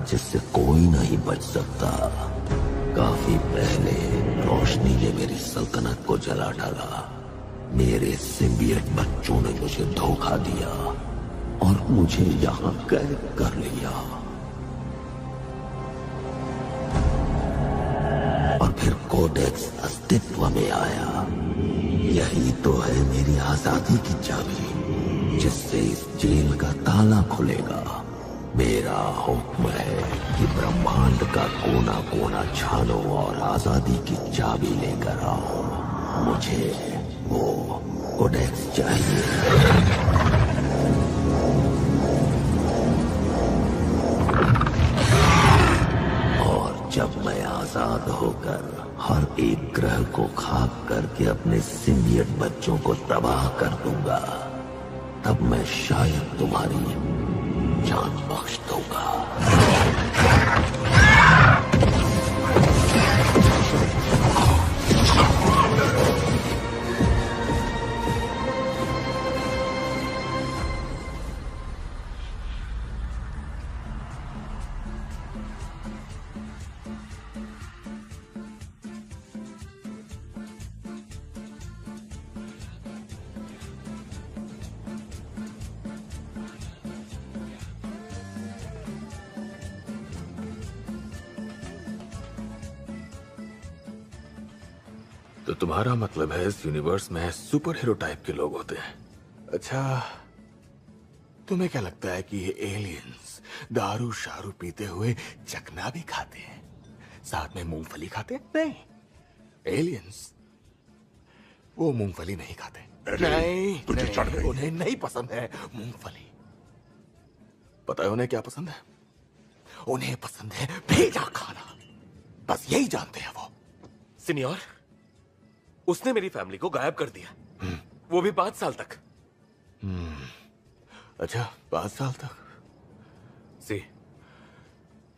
जिससे कोई नहीं बच सकता। काफी पहले रोशनी ने मेरी सल्तनत को जला डाला। मेरे सिम्बियट बच्चों ने मुझे धोखा दिया और मुझे यहाँ कैद कर लिया। और फिर कोडेक्स अस्तित्व में आया। यही तो है मेरी आजादी की चाबी, जिससे इस जेल का ताला खुलेगा। मेरा हुक्म है कि ब्रह्मांड का कोना कोना छानो और आजादी की चाबी लेकर आओ। मुझे वो कोडेक्स चाहिए। और जब मैं आजाद होकर हर एक ग्रह को खाक करके अपने सिम्बियट बच्चों को तबाह कर दूंगा, तब मैं शायद तुम्हारी जान बख्श दूंगा। तो तुम्हारा मतलब है इस यूनिवर्स में सुपर हीरो टाइप के लोग होते हैं। अच्छा, तुम्हें क्या लगता है कि ये एलियंस दारू शारू पीते हुए चकना भी खाते हैं, साथ में मूंगफली खाते हैं? नहीं, एलियंस वो मूंगफली नहीं खाते। नहीं, उन्हें नहीं पसंद है मूंगफली। पता है उन्हें क्या पसंद है? उन्हें पसंद है भेजा खाना। बस यही जानते हैं वो। सीनियर, उसने मेरी फैमिली को गायब कर दिया, वो भी 5 साल तक। अच्छा, 5 साल तक? सी,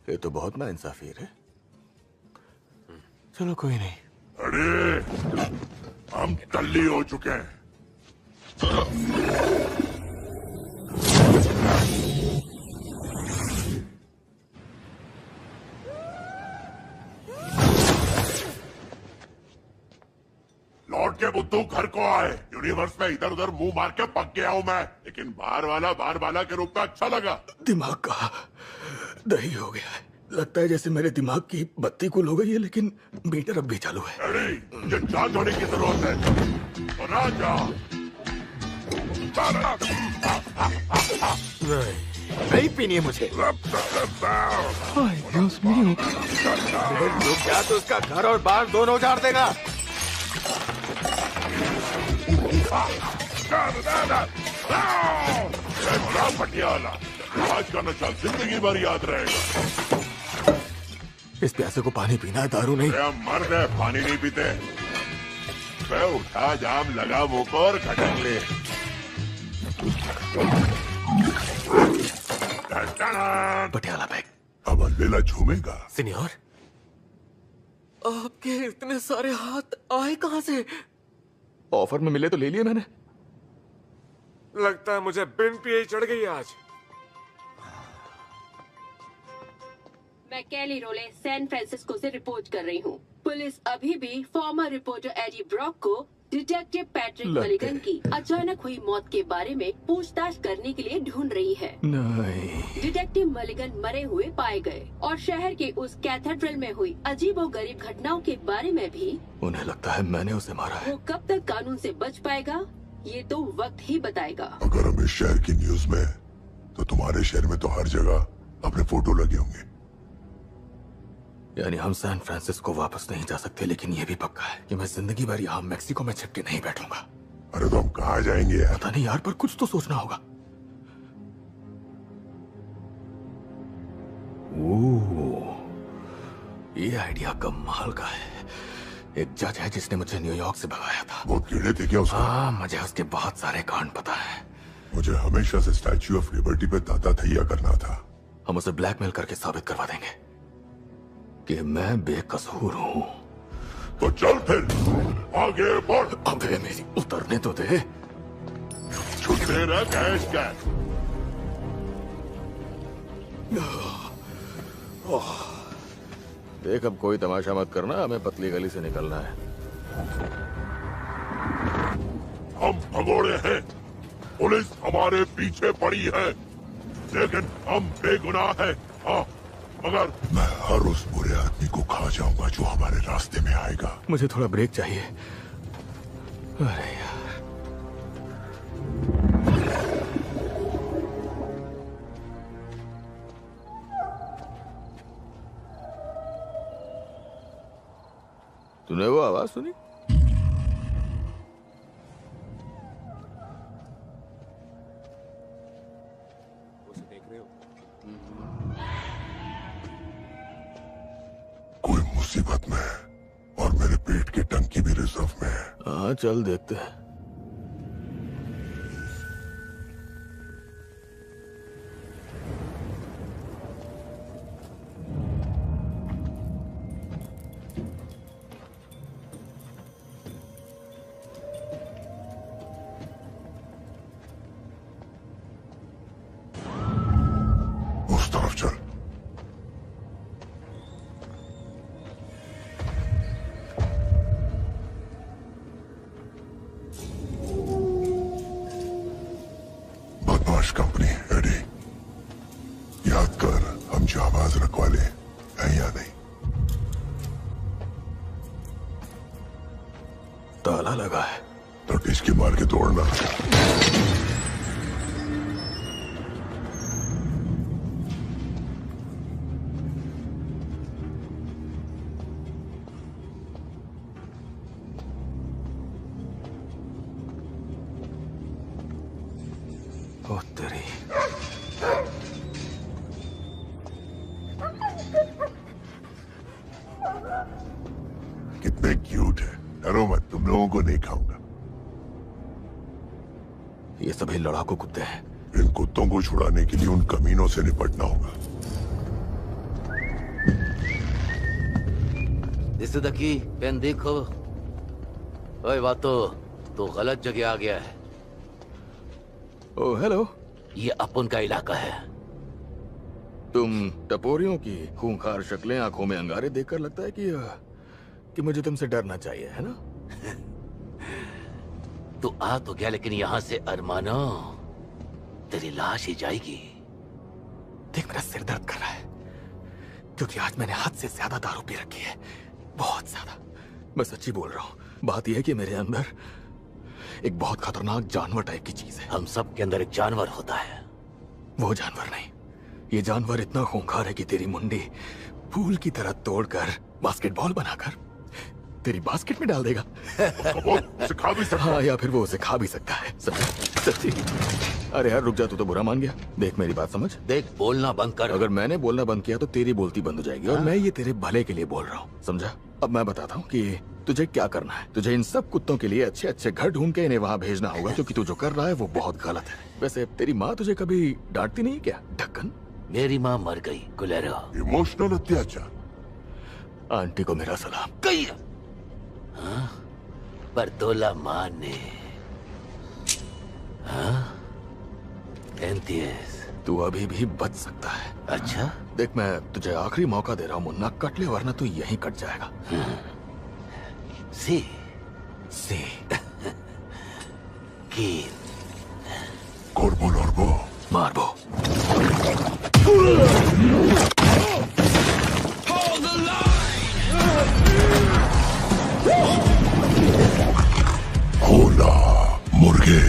ये तो बहुत नाइंसाफी है। चलो कोई नहीं। अरे हम टल्ली हो चुके हैं। लौट के बुद्धू घर को आए। यूनिवर्स में इधर उधर मुंह मार के पक गया हूं मैं, लेकिन बाहर वाला के रूप में अच्छा लगा। दिमाग का दही हो गया है। लगता है जैसे मेरे दिमाग की बत्ती गुल हो गई है, लेकिन मीटर अब भी चालू है। अरे ये चार्ज होने की जरूरत है। और राजा नहीं पीनी है मुझे। क्या तो उसका घर और बार दोनों उजाड़ देगा। पटियाला, आज का नशा जिंदगी भर याद रहेगा। इस प्यासे को पानी पीना है, दारू नहीं। मर्द है, पानी नहीं पीते। मैं उठा जाम लगा मुंह को और खटक ले। पटियाला बैग। अब अल्लेला झूमेगा। सीनियर, आपके इतने सारे हाथ आए कहां से? ऑफर में मिले तो ले लिए मैंने। लगता है मुझे बिन पिए चढ़ गई आज। मैं कैली रोले सैन फ्रांसिस्को से रिपोर्ट कर रही हूँ। पुलिस अभी भी फॉर्मर रिपोर्टर एडी ब्रॉक को डिटेक्टिव पैट्रिक मलिगन की अचानक हुई मौत के बारे में पूछताछ करने के लिए ढूंढ रही है। नहीं। डिटेक्टिव मलिगन मरे हुए पाए गए और शहर के उस कैथेड्रल में हुई अजीबोगरीब घटनाओं के बारे में भी। उन्हें लगता है मैंने उसे मारा है। वो कब तक कानून से बच पाएगा, ये तो वक्त ही बताएगा। अगर हम इस शहर की न्यूज में, तो तुम्हारे शहर में तो हर जगह अपने फोटो लगे होंगे। यानी हम सैन फ्रांसिस्को वापस नहीं जा सकते, लेकिन ये भी पक्का है कि मैं जिंदगी भर यहाँ मैक्सिको में छिपके नहीं बैठूंगा। अरे तो हम कहाँ जाएंगे यार? पता नहीं यार, पर कुछ तो सोचना होगा। ओह, ये आइडिया कमाल का है। एक जज है जिसने मुझे न्यूयॉर्क से भगाया था। वो कीड़े थे क्या उसको? हाँ, मुझे उसके बहुत सारे कांड पता है। मुझे हमेशा से स्टैच्यू ऑफ लिबर्टी पे ताता थैया करना था। हम उसे ब्लैकमेल करके साबित करवा देंगे कि मैं बेकसूर हूँ। तो चल फिर आगे बढ़। अबे मेरी उतरने तो दे। छुट्टे रह कैश का। देख, अब कोई तमाशा मत करना, हमें पतली गली से निकलना है। हम भगोड़े हैं, पुलिस हमारे पीछे पड़ी है, लेकिन हम बेगुनाह हैं। हाँ, मगर मैं हर उस बुरे आदमी को खा जाऊंगा जो हमारे रास्ते में आएगा। मुझे थोड़ा ब्रेक चाहिए। अरे यार, तूने वो आवाज सुनी? कोई मुसीबत में है और मेरे पेट की टंकी भी रिजर्व में है। हाँ, चल देखते हैं। उस तरफ चल। बदमाश कंपनी एडी, याद कर हम जाबाज रखवाले हैं या नहीं? ताला लगा है। तो टिचकी मार के तोड़ना। ओ तेरी, कितने क्यूट है। डरो मत, तुम लोगों को नहीं खाऊंगा। ये सभी लड़ाकू कुत्ते हैं। इन कुत्तों को छुड़ाने के लिए उन कमीनों से निपटना होगा। दिस द की, पेन देखो। ओए वातो, तो गलत जगह आ गया है। ओ हेलो, ये अपन का इलाका है। तुम टपोरियों की खूंखार शक्लें, आंखों में अंगारे देखकर लगता है कि मुझे तुमसे डरना चाहिए, है ना? तू आ तो गया, लेकिन यहाँ से अरमानो तेरी लाश ही जाएगी। देख, मेरा सिर दर्द कर रहा है क्योंकि आज मैंने हद से ज्यादा दारू पी रखी है, बहुत ज्यादा। मैं सच्ची बोल रहा हूँ। बात यह है कि मेरे अंदर एक बहुत खतरनाक जानवर टाइप की चीज है। हम सब के अंदर एक जानवर होता है। वो जानवर नहीं, ये जानवर इतना खूंखार है कि तेरी मुंडी फूल की तरह तोड़कर बास्केटबॉल बनाकर तेरी बास्केट में डाल देगा। वो सिखा भी सकता। हाँ, या फिर वो उसे खा भी सकता है। सच्ची। अरे यार रुक जा, तू तो बुरा मान गया। देख मेरी बात समझ। देख, बोलना बंद कर। अगर मैंने बोलना बंद किया तो तेरी बोलती बंद हो जाएगी। और मैं ये तेरे भले के लिए बोल रहा हूँ, समझा? अब मैं बताता हूँ कि तुझे क्या करना है। तुझे इन सब कुत्तों के लिए अच्छे अच्छे घर ढूंढ के इन्हें वहाँ भेजना होगा, क्योंकि तू जो कर रहा है वो बहुत गलत है। वैसे तेरी माँ तुझे कभी डांटती नहीं क्या, ढक्कन? मेरी माँ मर गई, गुलेरो। इमोशनल अत्याचार। आंटी को मेरा सलाम। गई। हाँ? पर तोला माँ ने। हाँ? एंथियस, तू अभी भी बच सकता है। अच्छा? देख, मैं तुझे आखिरी मौका दे रहा हूँ मुन्ना, कट ले वरना तू यहीं कट जाएगा। सी सी की कोर्बो लॉर्बो मारबो। होला मुर्गे।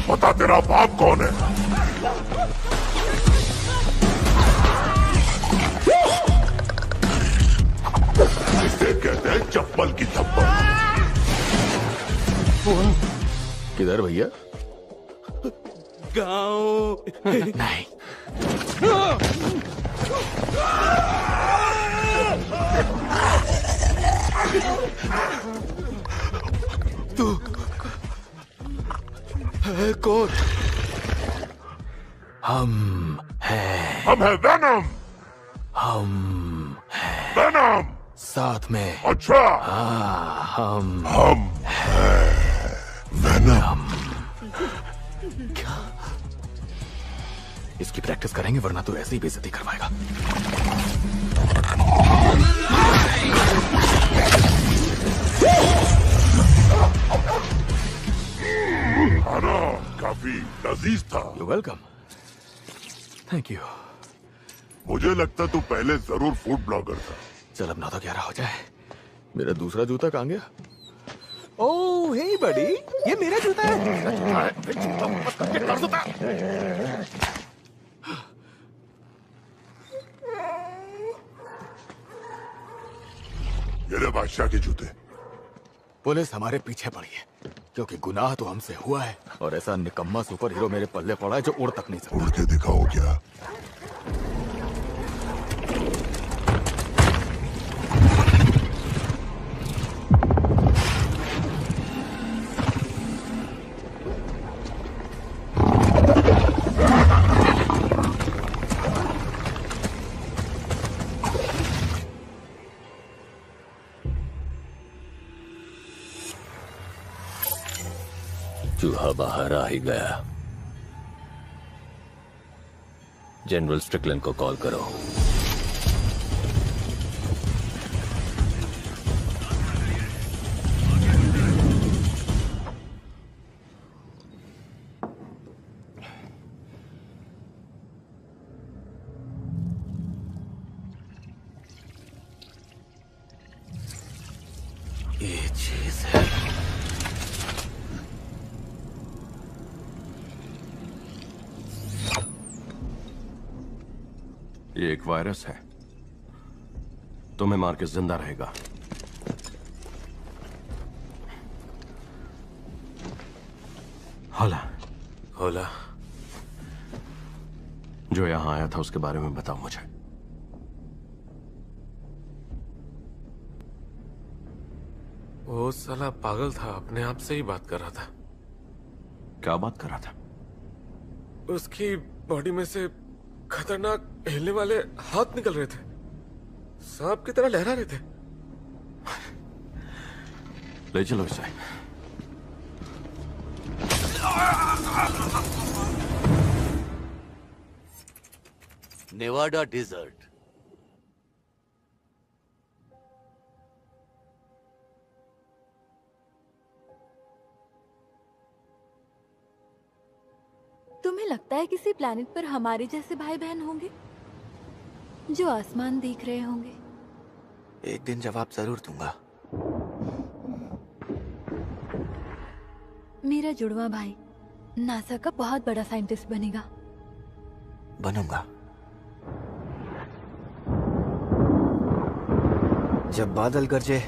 बता तेरा बाप कौन है? इसे कहते हैं चप्पल की थप्पड़। किधर भैया? गाँव नहीं। तू है कौन? हम है वेनम। हम वेनम। साथ में। अच्छा। हम हैं वेनम। इसकी प्रैक्टिस करेंगे, वरना तू ऐसे ही बेइज्जती करवाएगा। खाना काफी लजीज था। You welcome. Thank you. मुझे लगता तू पहले जरूर फूड ब्लॉगर था। चल अब 9:11 हो जाए। मेरा दूसरा जूता कहाँ गया? ओह हे बडी, ये मेरा जूता है। मेरा जूता है। फिर जूता वापस करके कर देता। ये ले बादशाह के जूते। पुलिस हमारे पीछे पड़ी है, क्योंकि गुनाह तो हमसे हुआ है, और ऐसा निकम्मा सुपर हीरो मेरे पल्ले पड़ा है जो उड़ तक नहीं सकता। उड़ के दिखाओ क्या? चूहा बाहर आ ही गया। जनरल स्ट्रिकलैंड को कॉल करो। ये चीज है। ये एक वायरस है, तुम्हें मार के जिंदा रहेगा। होला, होला, जो यहां आया था उसके बारे में बताओ मुझे। वो साला पागल था, अपने आप से ही बात कर रहा था। क्या बात कर रहा था? उसकी बॉडी में से खतरनाक हिलने वाले हाथ निकल रहे थे, सांप की तरह लहरा रहे थे। ले चलो इसे। Nevada desert. तुम्हें लगता है किसी प्लैनेट पर हमारे जैसे भाई बहन होंगे जो आसमान देख रहे होंगे? एक दिन जवाब जरूर दूंगा। मेरा जुड़वा भाई नासा का बहुत बड़ा साइंटिस्ट बनेगा। बनूंगा। जब बादल गरजे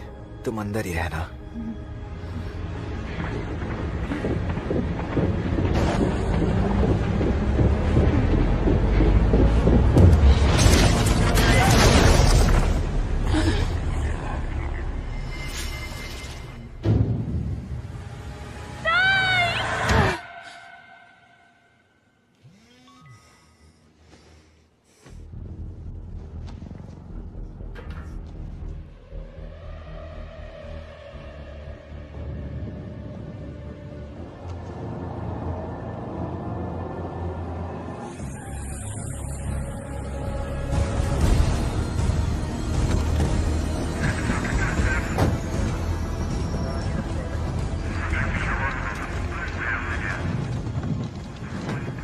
तुम अंदर ही रहना।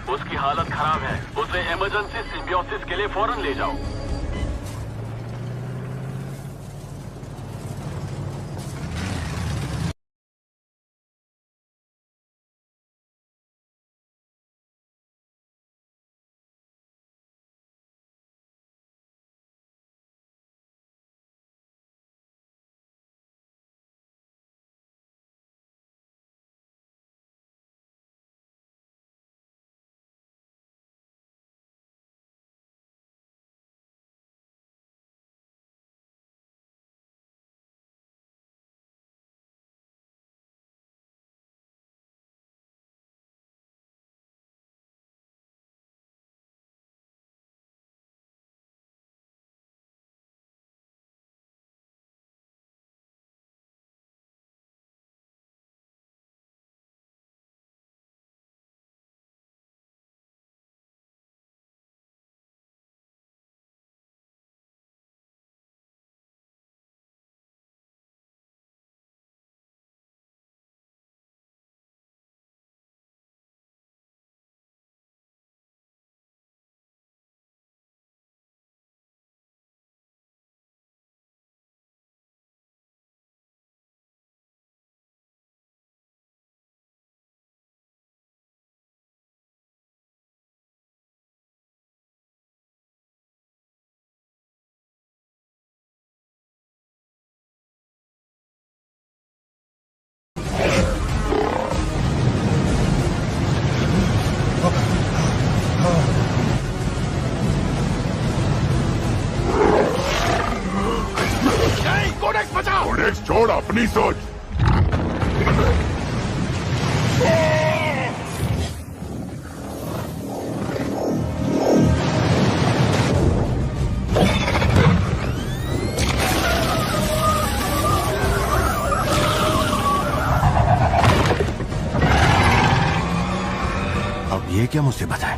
उसकी हालत खराब है, उसे इमरजेंसी सिम्बियोसिस के लिए फौरन ले जाओ। अपनी सोच। अब ये क्या मुसीबत है?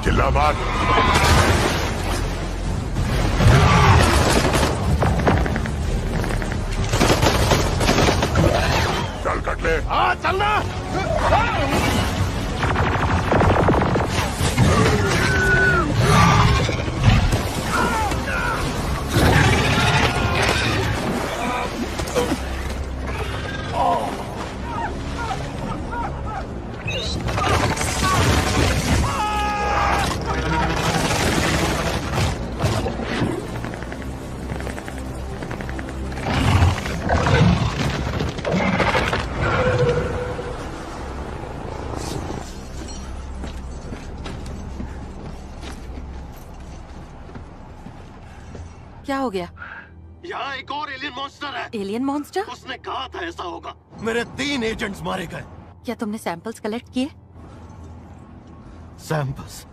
चिल्ला मत। चल कटले। हाँ चलना। क्या हो गया? यहाँ एक और एलियन मॉन्स्टर है। Alien monster? उसने कहा था ऐसा होगा। मेरे 3 एजेंट्स मारे गए। क्या तुमने सैंपल्स कलेक्ट किए? सैंपल्स?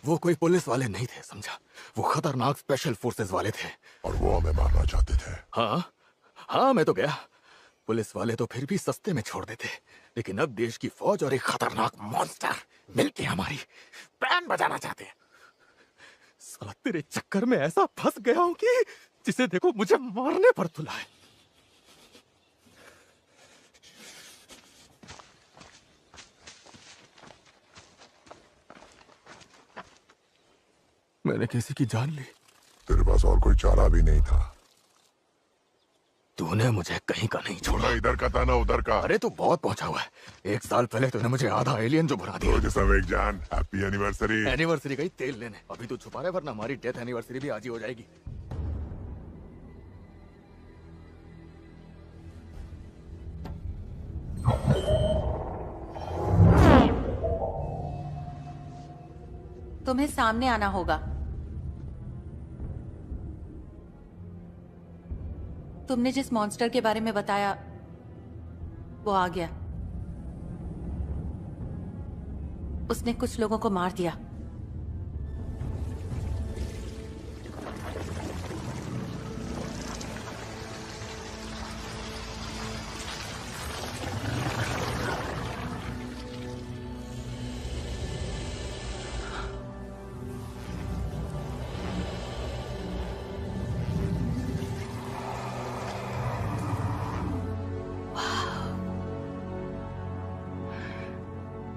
वो कोई पुलिस वाले नहीं थे, समझा? वो खतरनाक स्पेशल फोर्सेस वाले थे। और वो हमें मारना चाहते थे। हाँ मैं तो गया। पुलिस वाले तो फिर भी सस्ते में छोड़ देते, लेकिन अब देश की फौज और एक खतरनाक मॉन्स्टर मिलके हमारी बैंड बजाना चाहते हैं। साला तेरे चक्कर में ऐसा फंस गया हूं कि जिसे देखो मुझे मारने पर तुला है। मैंने किसी की जान ली। तेरे पास और कोई चारा भी नहीं था। तूने मुझे कहीं का नहीं छोड़ा। ना इधर का था ना उधर का। अरे तू बहुत पहुंचा हुआ है। 1 साल पहले तूने मुझे आधा एलियन जो भरा दिया। तो सब एक जान। Happy anniversary. एनिवर्सरी गई तेल लेने। अभी तू छुपा रहे, वरना हमारी डेथ एनिवर्सरी भी आज ही हो जाएगी। तुम्हें सामने आना होगा। तुमने जिस मॉन्स्टर के बारे में बताया वो आ गया। उसने कुछ लोगों को मार दिया।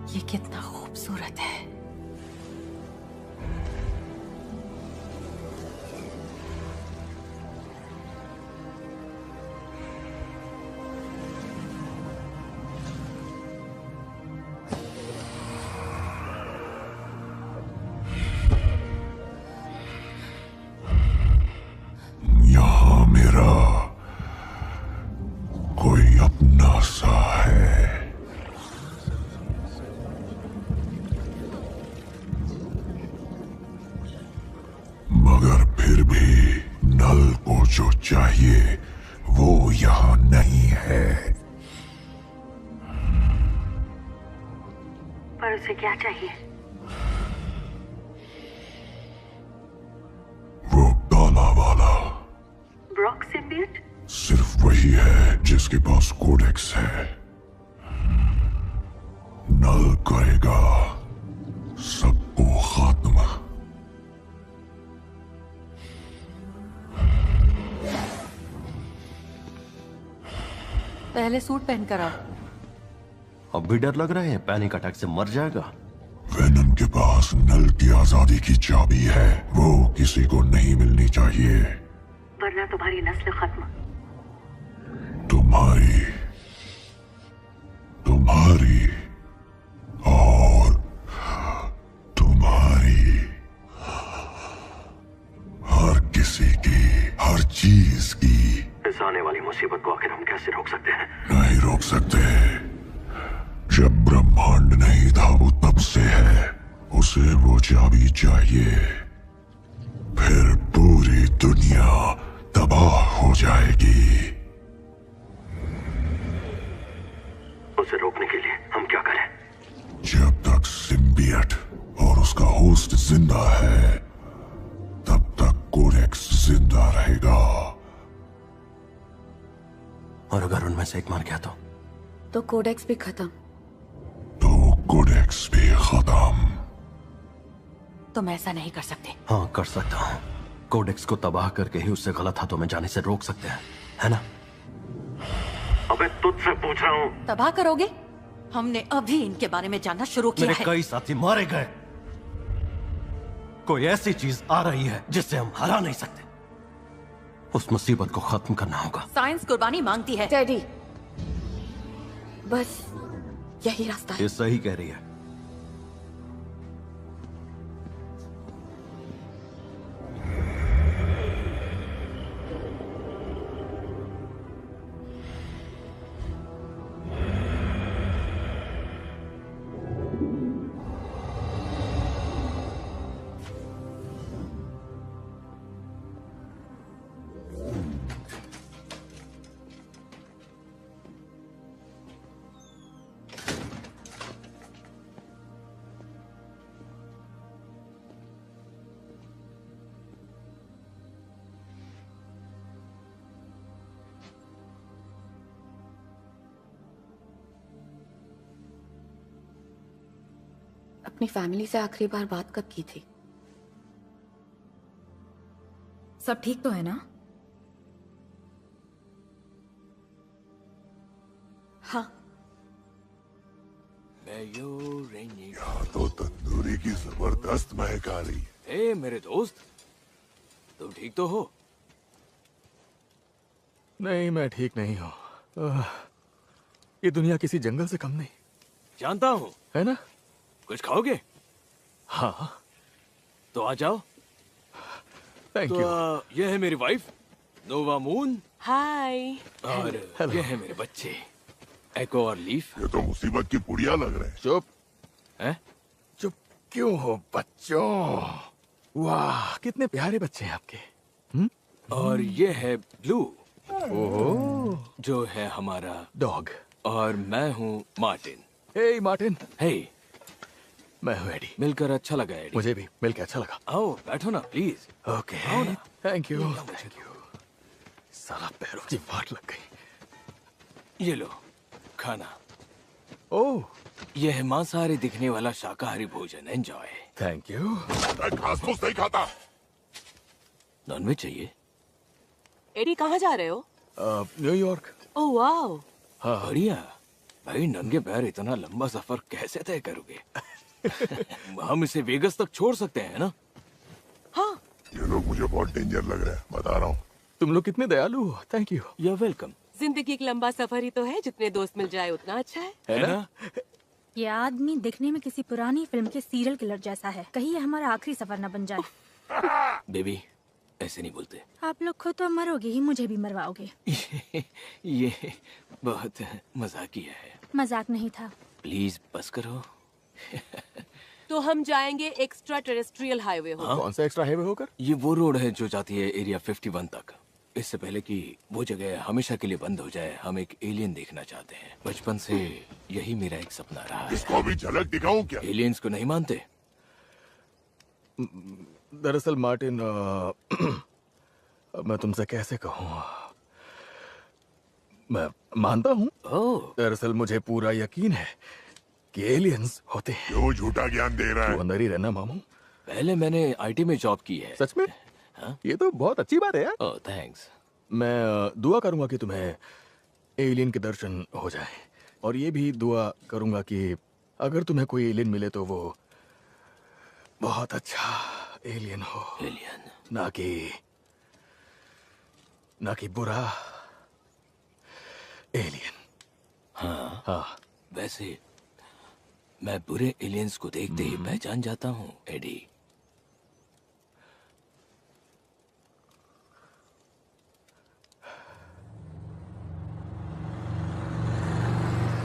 ये कितना खूबसूरत है। यहाँ मेरा कोई अपना सा है। मगर फिर भी नल को जो चाहिए वो यहाँ नहीं है। पर उसे क्या चाहिए? वो काला वाला। ब्रॉक सिम्बियट? सिर्फ वही है जिसके पास कोडेक्स है। नल करेगा सबको खात्मा। पहले सूट पहन कर आओ। अब भी डर लग रहा है? पैनिक अटैक से मर जाएगा। वेनम के पास नल की आजादी की चाबी है, वो किसी को नहीं मिलनी चाहिए, वरना तुम्हारी नस्ल खत्म। तुम्हारी और तुम्हारी, हर किसी की, हर चीज की। इस आने वाली मुसीबत को आखिर हम कैसे रोक सकते हैं? नहीं रोक सकते। जब ब्रह्मांड नहीं था वो तब से है, उसे वो चाबी चाहिए, फिर पूरी दुनिया तबाह हो जाएगी। उसे रोकने के लिए हम क्या करें? जब तक सिम्बियट और उसका होस्ट जिंदा है, तब तक कोडेक्स जिंदा रहेगा। और अगर उनमें से एक मर गया तो कोडेक्स भी खत्म। तो कोडेक्स भी खत्म। तुम ऐसा नहीं कर सकते। हाँ, कर सकता हूँ। कोडेक्स को तबाह करके ही उससे गलत हाथों में जाने से रोक सकते हैं, है ना? अबे तुझसे पूछ रहा हूँ। तबाह करोगे? हमने अभी इनके बारे में जानना शुरू किया मेरे है। कई साथी मारे गए। कोई ऐसी चीज आ रही है जिससे हम हरा नहीं सकते। उस मुसीबत को खत्म करना होगा। साइंस कुर्बानी मांगती है। डैडी, बस यही रास्ता है। ये सही कह रही है। अपनी फैमिली से आखिरी बार बात कब की थी? सब ठीक तो है ना? हाँ। यहाँ तो तंदूरी की जबरदस्त महक आ रही है। ए मेरे दोस्त, तुम ठीक तो हो? नहीं, मैं ठीक नहीं हूँ। ये दुनिया किसी जंगल से कम नहीं। जानता हूँ, है ना? कुछ खाओगे? हाँ। तो आ जाओ। Thank you. ये है मेरी वाइफ नोवा मून। हाय। और ये है मेरे बच्चे एको और लीफ। ये तो मुसीबत की पुड़िया लग रहे हैं। चुप है? चुप क्यों हो बच्चों? वाह, कितने प्यारे बच्चे हैं आपके। और ये है ब्लू, ओह, जो है हमारा डॉग। और मैं हूँ मार्टिन। हे मार्टिन। हे, मैं हूँ एडी। मिलकर अच्छा लगा एडी। मुझे भी मिलकर अच्छा लगा। आओ बैठो ना please. Okay, thank you. Thank you. साला पैरों की वाट लग गई। ये लो खाना। ओह, ये है मांसाहारी दिखने वाला शाकाहारी भोजन। एंजॉय। Thank you. घास फूस नहीं खाता। नॉनवेज चाहिए? एडी कहाँ जा रहे हो? न्यूयॉर्क। Oh wow. हाँ बढ़िया। भाई नंगे पैर इतना लंबा सफर कैसे तय करोगे? हम इसे वेगस तक छोड़ सकते हैं ना? हाँ। ये लोग मुझे बहुत डेंजर लग रहा है, बता रहा हूँ। तुम लोग कितने दयालु हो। Thank you. You are welcome. जिंदगी एक लंबा सफर ही तो है, जितने दोस्त मिल जाए उतना अच्छा है ना? ये आदमी दिखने में किसी पुरानी फिल्म के सीरियल किलर जैसा है। कहीं ये हमारा आखिरी सफर न बन जाए। बेबी, ऐसे नहीं बोलते। आप लोग खुद तो मरोगे ही, मुझे भी मरवाओगे। ये बहुत मजाकिया है। मजाक नहीं था। प्लीज बस करो। तो हम जाएंगे एक्स्ट्रा टेरेस्ट्रियल हाईवे होकर। कौन सा एक्स्ट्रा हाईवे होकर? ये वो रोड है जो जाती है एरिया 51 तक। इससे पहले कि वो जगह हमेशा के लिए बंद हो जाए, हम एक एलियन देखना चाहते हैं। बचपन से यही मेरा एक सपना रहा है। इसको अभी झलक दिखाऊं क्या? एलियंस को नहीं मानते? दरअसल मार्टिन, मैं तुमसे कैसे कहूँ, मैं मानता हूँ। दरअसल मुझे पूरा यकीन है कि एलियंस होते हैं। क्यों झूठा ज्ञान दे रहा है? तू अंदर ही रहना मामू। पहले मैंने आईटी में जॉब की है। सच में? हाँ? ये तो बहुत अच्छी बात है यार। ओह थैंक्स। मैं दुआ करूंगा कि तुम्हें एलियन के दर्शन हो जाए, और ये भी दुआ करूंगा कि अगर तुम्हें कोई एलियन मिले तो वो बहुत अच्छा एलियन हो। एलियन ना कि बुरा एलियन। हाँ, वैसे मैं बुरे एलियंस को देखते ही पहचान जाता हूँ एडी।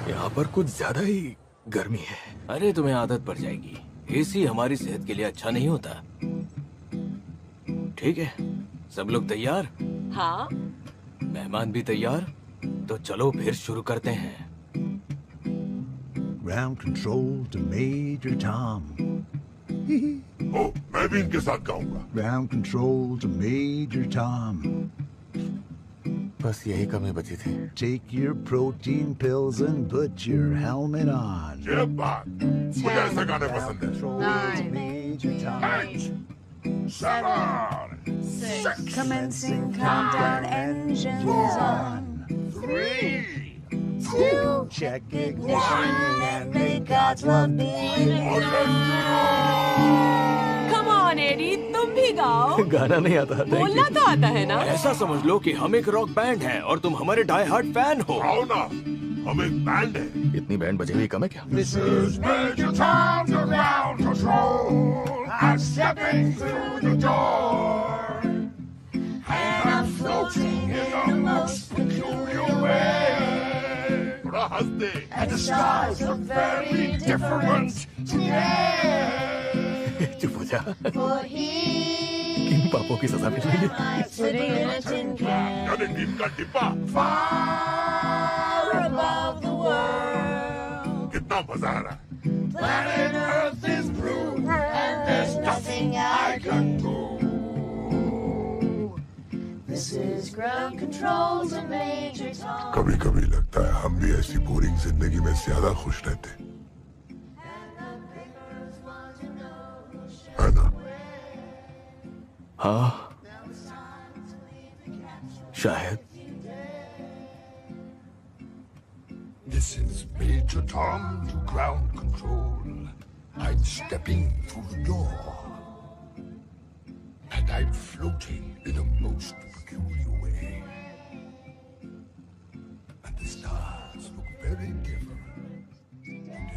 यहाँ पर कुछ ज्यादा ही गर्मी है। अरे तुम्हें आदत पड़ जाएगी। एसी हमारी सेहत के लिए अच्छा नहीं होता। ठीक है, सब लोग तैयार? हाँ। मेहमान भी तैयार? तो चलो फिर शुरू करते हैं। Ground control to Major Tom. ओ, मैं भी इनके साथ गाऊंगा। Ground control to Major Tom. बस यही कमी बची थी। Take your protein pills and put your helmet on. ये बात मुझे ऐसे गाने पसंद है। Major Tom. 8, 7, 6. Commencing countdown, engines on. 3, 2, check ignition and may God's love be with you. Come on, Eddie, तुम भी गाओ। गाना नहीं आता। बोलना तो आता है ना। ऐसा समझ लो कि हम एक रॉक बैंड हैं और तुम हमारे डाई हार्ड फैन हो। आओ ना, हम एक बैंड है। इतनी बैंड बजे हुई कम है क्या? This is Major Tom to ground control. I'm stepping through the door, and I'm floating in the most peculiar way. थोड़ा हंसते। And the stars look very different today. चुप हो जा। For he किन पापों की सजा मिलेगी? sitting in a tin can यानी नीम का डिब्बा। far above the world. कितना मजा आ रहा है। Planet Earth is blue, and there's nothing I can do. This is ground control to Major Tom. कभी कभी लगता है हम भी ऐसी बोरिंग जिंदगी में ज्यादा खुश रहते। है ना? हाँ, शायद। This is Major Tom to ground control. I'm stepping through the door, and I'm floating in a most peculiar way. And the stars look very different today.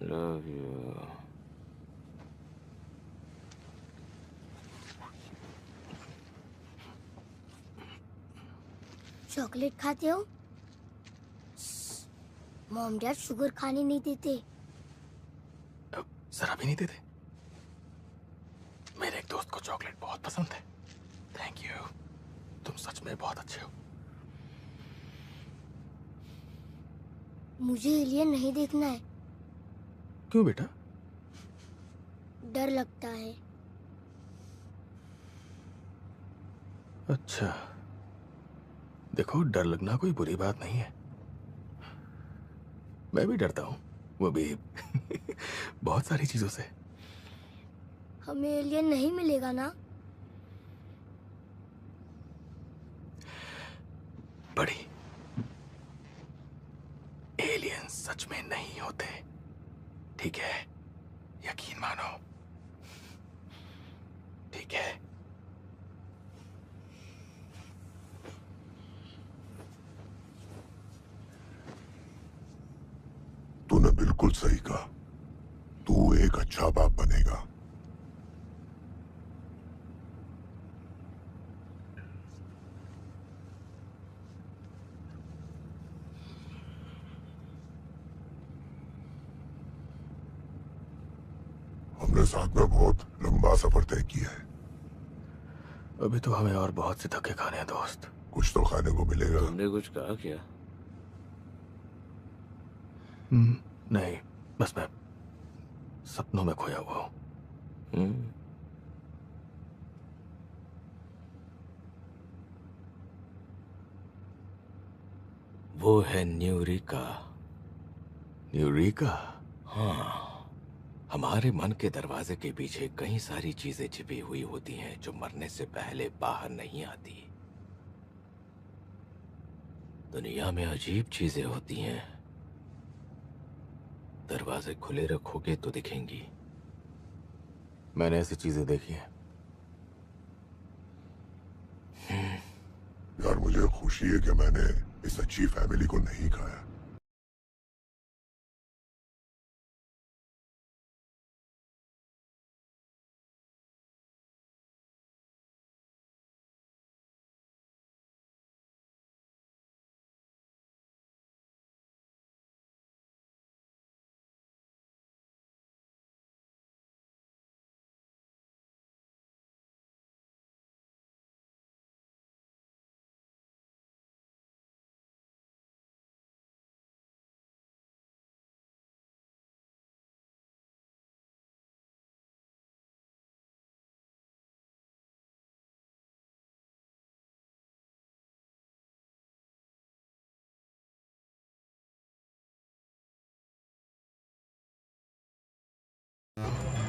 Love you. Chocolate खाते हो? मॉम डैड शुगर खाने नहीं देते। जरा भी नहीं देते। मेरे एक दोस्त को चॉकलेट बहुत पसंद है। थैंक यू, तुम सच में बहुत अच्छे हो। मुझे एलियन नहीं देखना है। क्यों बेटा? डर लगता है। अच्छा, देखो डर लगना कोई बुरी बात नहीं है। मैं भी डरता हूँ, वो भी बहुत सारी चीजों से। हमें एलियन नहीं मिलेगा ना? बड़ी एलियन सच में नहीं होते, ठीक है? यकीन मानो, ठीक है? तूने बिल्कुल सही कहा। तू एक अच्छा बाप बनेगा। हमने साथ में बहुत लंबा सफर तय किया है। अभी तो हमें और बहुत से धक्के खाने हैं दोस्त। कुछ तो खाने को मिलेगा। तुमने कुछ कहा क्या? नहीं, बस मैं सपनों में खोया हुआ हूं। वो है न्यूरिका। न्यूरिका? हाँ, हमारे मन के दरवाजे के पीछे कई सारी चीजें छिपी हुई होती हैं जो मरने से पहले बाहर नहीं आती। दुनिया में अजीब चीजें होती हैं, दरवाजे खुले रखोगे तो दिखेंगी। मैंने ऐसी चीजें देखी हैं। यार मुझे खुशी है कि मैंने इस अच्छी फैमिली को नहीं खाया।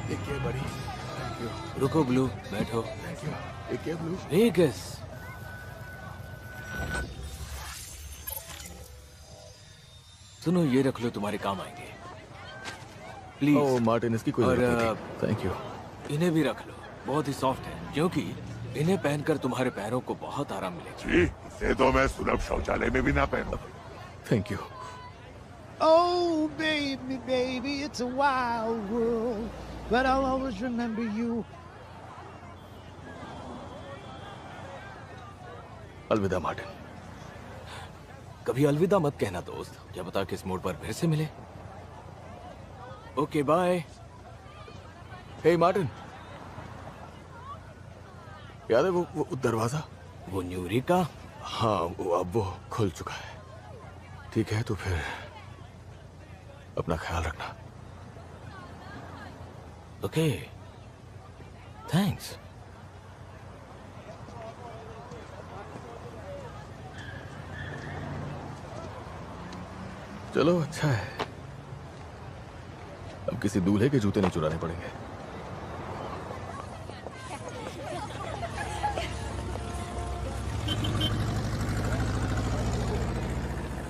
देखिए बड़ी। रुको ब्लू, बैठो। देखिए ब्लू। वेगस। सुनो, ये रख लो, तुम्हारे काम आएंगे। प्लीज। ओह मार्टिन, इसकी कोई और जरूरत नहीं थी। Thank you. इन्हें भी रख लो, बहुत ही सॉफ्ट है, क्योंकि इन्हें पहनकर तुम्हारे पैरों को बहुत आराम मिलेगा। जी, इसे तो मैं सुलभ शौचालय में भी ना पहनूं। Thank you. Oh, baby, baby, it's a wild world, but I'll always remember you. अलविदा मार्टिन। कभी अलविदा मत कहना दोस्त, क्या पता किस मोड़ पर फिर से मिले। Okay bye. हे मार्टिन, याद है वो दरवाजा? वो न्यूरिका? हाँ, अब वो खुल चुका है। ठीक है, तो फिर अपना ख्याल रखना। Okay, thanks. चलो अच्छा है, अब किसी दूल्हे के जूते नहीं चुराने पड़ेंगे।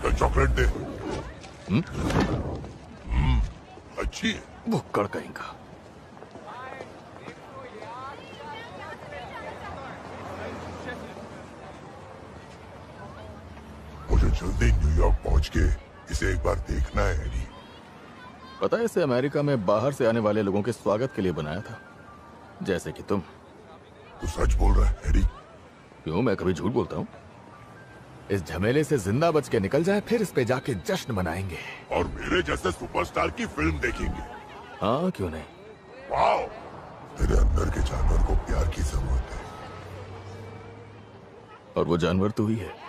तो चॉकलेट दे। अच्छी है। वो कड़कई का। मुझे जल्दी न्यूयॉर्क पहुंच के इसे एक बार देखना है एडी। पता है, इसे अमेरिका में बाहर से आने वाले लोगों के स्वागत के लिए बनाया था, जैसे कि तुम। तू सच बोल रहा है एडी? क्यों, मैं कभी झूठ बोलता हूँ? इस झमेले से जिंदा बच के निकल जाए, फिर इस पे जाके जश्न मनाएंगे। और मेरे जैसे सुपरस्टार की फिल्म देखेंगे। हाँ, क्यों नहीं। वाओ, तेरे अंदर के जानवर को प्यार की जरूरत है। और वो जानवर तू ही है।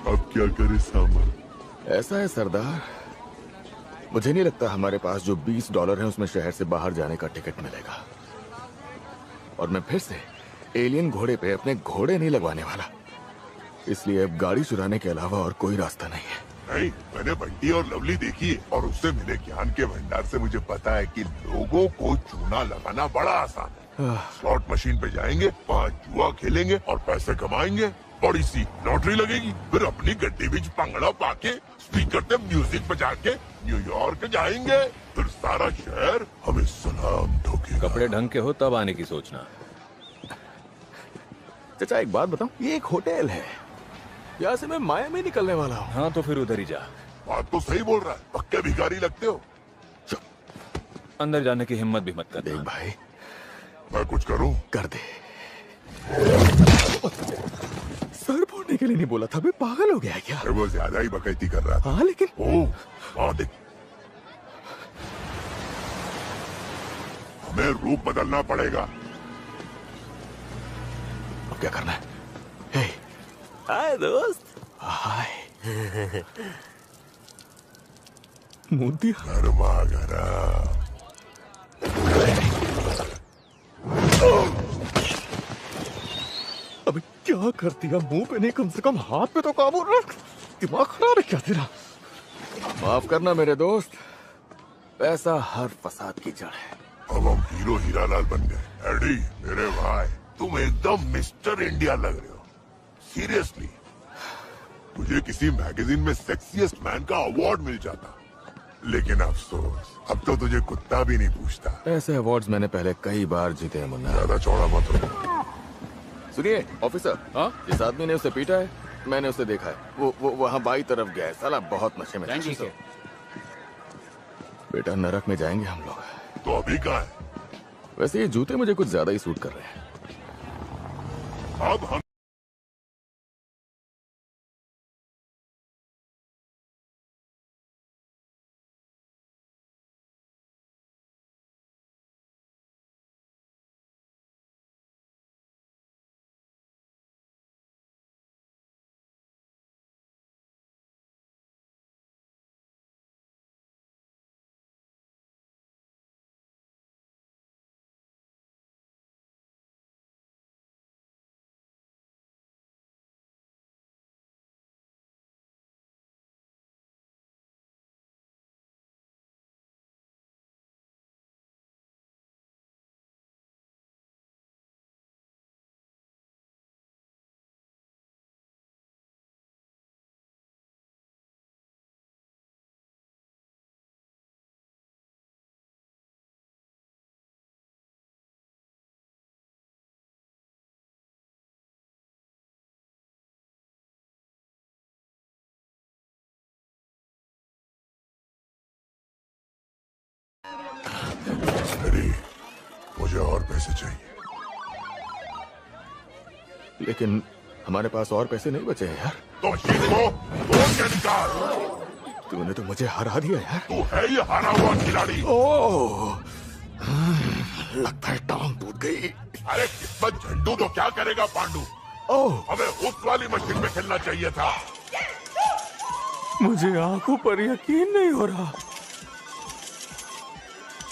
अब क्या करे सामान? ऐसा है सरदार, मुझे नहीं लगता हमारे पास जो $20 है उसमें शहर से बाहर जाने का टिकट मिलेगा। और मैं फिर से एलियन घोड़े पे अपने घोड़े नहीं लगवाने वाला, इसलिए अब गाड़ी चुराने के अलावा और कोई रास्ता नहीं है। नहीं, मैंने बंटी और लवली देखी है और उससे मिले ज्ञान के भंडार से मुझे पता है कि लोगों को चूना लगाना बड़ा आसान है। स्लॉट मशीन पे जाएंगे, वहाँ जुआ खेलेंगे और पैसे कमाएंगे। बड़ी सी लॉटरी लगेगी, फिर अपनी गड्डी बीच पंगड़ा पाके स्पीकर पे म्यूजिक बजा के न्यूयॉर्क जाएंगे। फिर सारा शहर हमें सलाम ठोकेगा। कपड़े ढंग के हो तब आने की सोचना। चाचा एक बात बताऊं, ये एक होटल है, यहाँ से मैं माया में निकलने वाला हूँ। हाँ तो फिर उधर ही जा। बात तो सही बोल रहा है, पक्के भिखारी लगते हो। अंदर जाने की हिम्मत भी मत कर। देख भाई, मैं कुछ करूं? कर दे। सर फोड़ने के लिए नहीं बोला था, मैं पागल हो गया क्या? वो ज्यादा ही बकैती कर रहा था। हाँ लेकिन ओह, वहाँ देख, हमें रूप बदलना पड़ेगा। अब क्या करना है? हे, हाय दोस्त। हाय। मोदी गरमा गरम। अबे क्या कर दिया? मुंह पे नहीं, कम से कम हाथ पे तो काबू रख। दिमाग खराब है क्या तेरा? माफ करना मेरे दोस्त, पैसा हर फसाद की जड़ है। अब हम हीरो हीरालाल बन गए। एडी मेरे भाई, तुम एकदम मिस्टर इंडिया लग रहे हो। सीरियसली, तुझे किसी मैगजीन में सेक्सीएस्ट मैन का अवार्ड मिल जाता, लेकिन अफसोस अब तो तुझे कुत्ता भी नहीं पूछता। ऐसे अवार्ड्स मैंने पहले कई बार जीते हैं मुन्ना। ज्यादा चौड़ा मत हो। सुनिए ऑफिसर, हाँ जिस आदमी ने उसे पीटा है मैंने उसे देखा है। वो वहाँ बाई तरफ गया है। साला बहुत नशे में था। बेटा नरक में जाएंगे हम लोग। तो अभी कहाँ है? वैसे ये जूते मुझे कुछ ज्यादा ही सूट कर रहे हैं। अब हम एडी, मुझे और पैसे चाहिए। लेकिन हमारे पास और पैसे नहीं बचे हैं यार। तो मशीन को तोड़ के निकाल। तूने तो मुझे हरा दिया यार। तू है ये हारा हुआ खिलाड़ी। ओह, लगता है टांग टूट गई। अरे किस्मत झंडू तो क्या करेगा पांडू। ओह, हमें उस वाली मशीन में खेलना चाहिए था। मुझे आंखों पर यकीन नहीं हो रहा।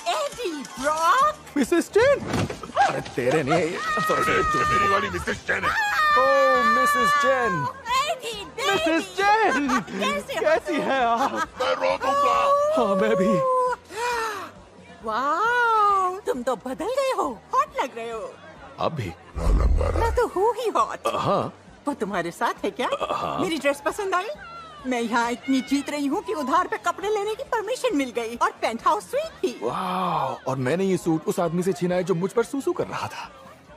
Eddie Brock, Mrs Chen. अरे तेरे नहीं, मेरी वाली मिसेस चेन है। Oh Mrs Chen. Eddie Mrs Chen, कैसी है आप? मैं रो दूंगा। हाँ मैं भी। वाह, तुम तो बदल गए हो, हॉट लग रहे हो। अब भी? मैं तो हूँ ही हॉट। हाँ। वो तुम्हारे साथ है क्या? हाँ। मेरी ड्रेस पसंद आई? मैं यहाँ इतनी जीत रही हूँ कि उधार पे कपड़े लेने की परमिशन मिल गई और पेंट हाउस स्वीट भी। वाह, और मैंने ये सूट उस आदमी से छीना है जो मुझ पर सूसू कर रहा था।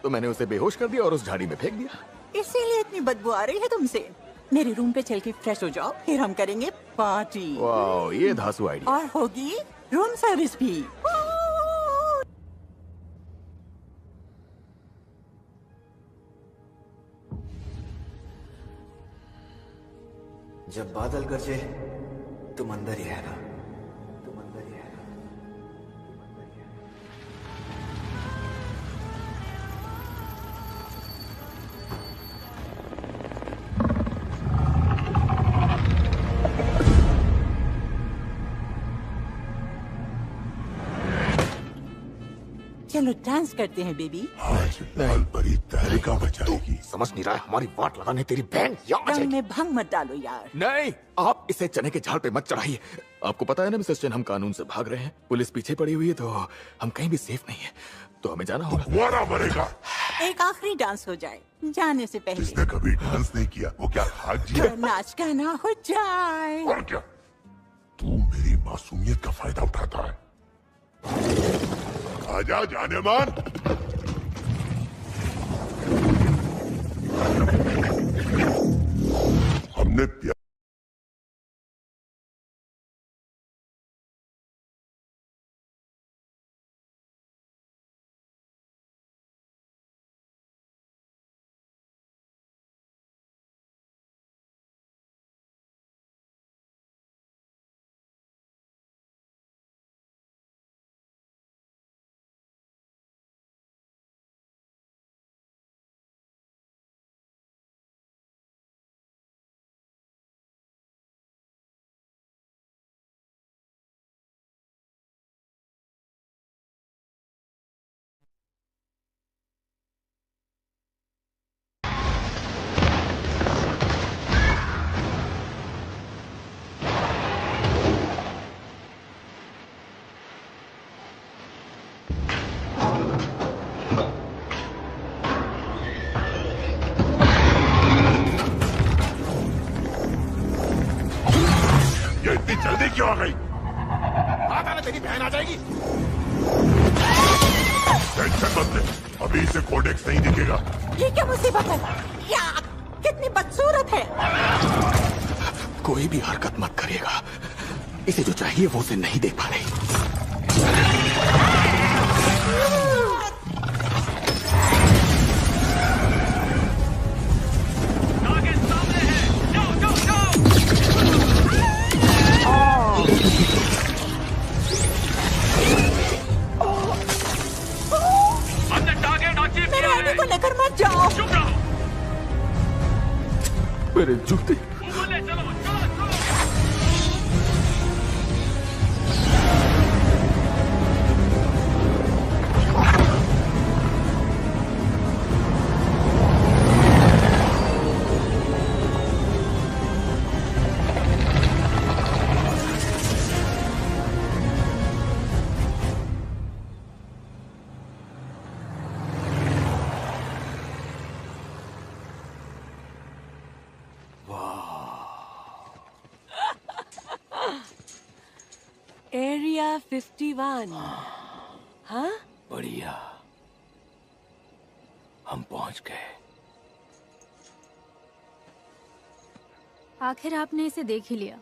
तो मैंने उसे बेहोश कर दिया और उस झाड़ी में फेंक दिया। इसीलिए इतनी बदबू आ रही है तुमसे। मेरे रूम पे चल के फ्रेश हो जाओ, फिर हम करेंगे पार्टी। वाह, ये धांसू आइडिया। और होगी रूम सर्विस भी। जब बादल गरजे तुम अंदर ही रहना। तुम अंदर ही रहना। चलो डांस करते हैं बेबी। आज लाल परी तहरीका बचाएगी। समझ नहीं रहा है, हमारी वाट लगाने तेरी बहन यहाँ आ रंग जाएगी। में भंग मत डालो यार। नहीं, आप इसे चने के झाड़ पे मत चढ़ाइए। आपको पता है ना मिसेस चेन, हम कानून से भाग रहे हैं। पुलिस पीछे पड़ी हुई है तो हम कहीं भी सेफ नहीं है। तो हमें जाना होगा। तुम्हारा मरेगा। एक आखिरी डांस हो जाए जाने से पहले। जिसने कभी डांस नहीं किया वो क्या भाग जिया? तो नाच गाना हो जाए। और क्या? तू मेरी मासूमियत का फायदा उठाता है। आजा जाने मान। हमने प्यार आ गई। आता ना तेरी बहन आ जाएगी। टेंशन मत ले, अभी से कोडेक्स नहीं दिखेगा। ये क्या मुसीबत है? या कितनी बदसूरत है। कोई भी हरकत मत करिएगा, इसे जो चाहिए वो उसे नहीं देख पा रही। मेरे आने को लेकर मत जाओ। मेरे जूते। एरिया 51। हाँ? बढ़िया, हम पहुंच गए। आखिर आपने इसे देख ही लिया।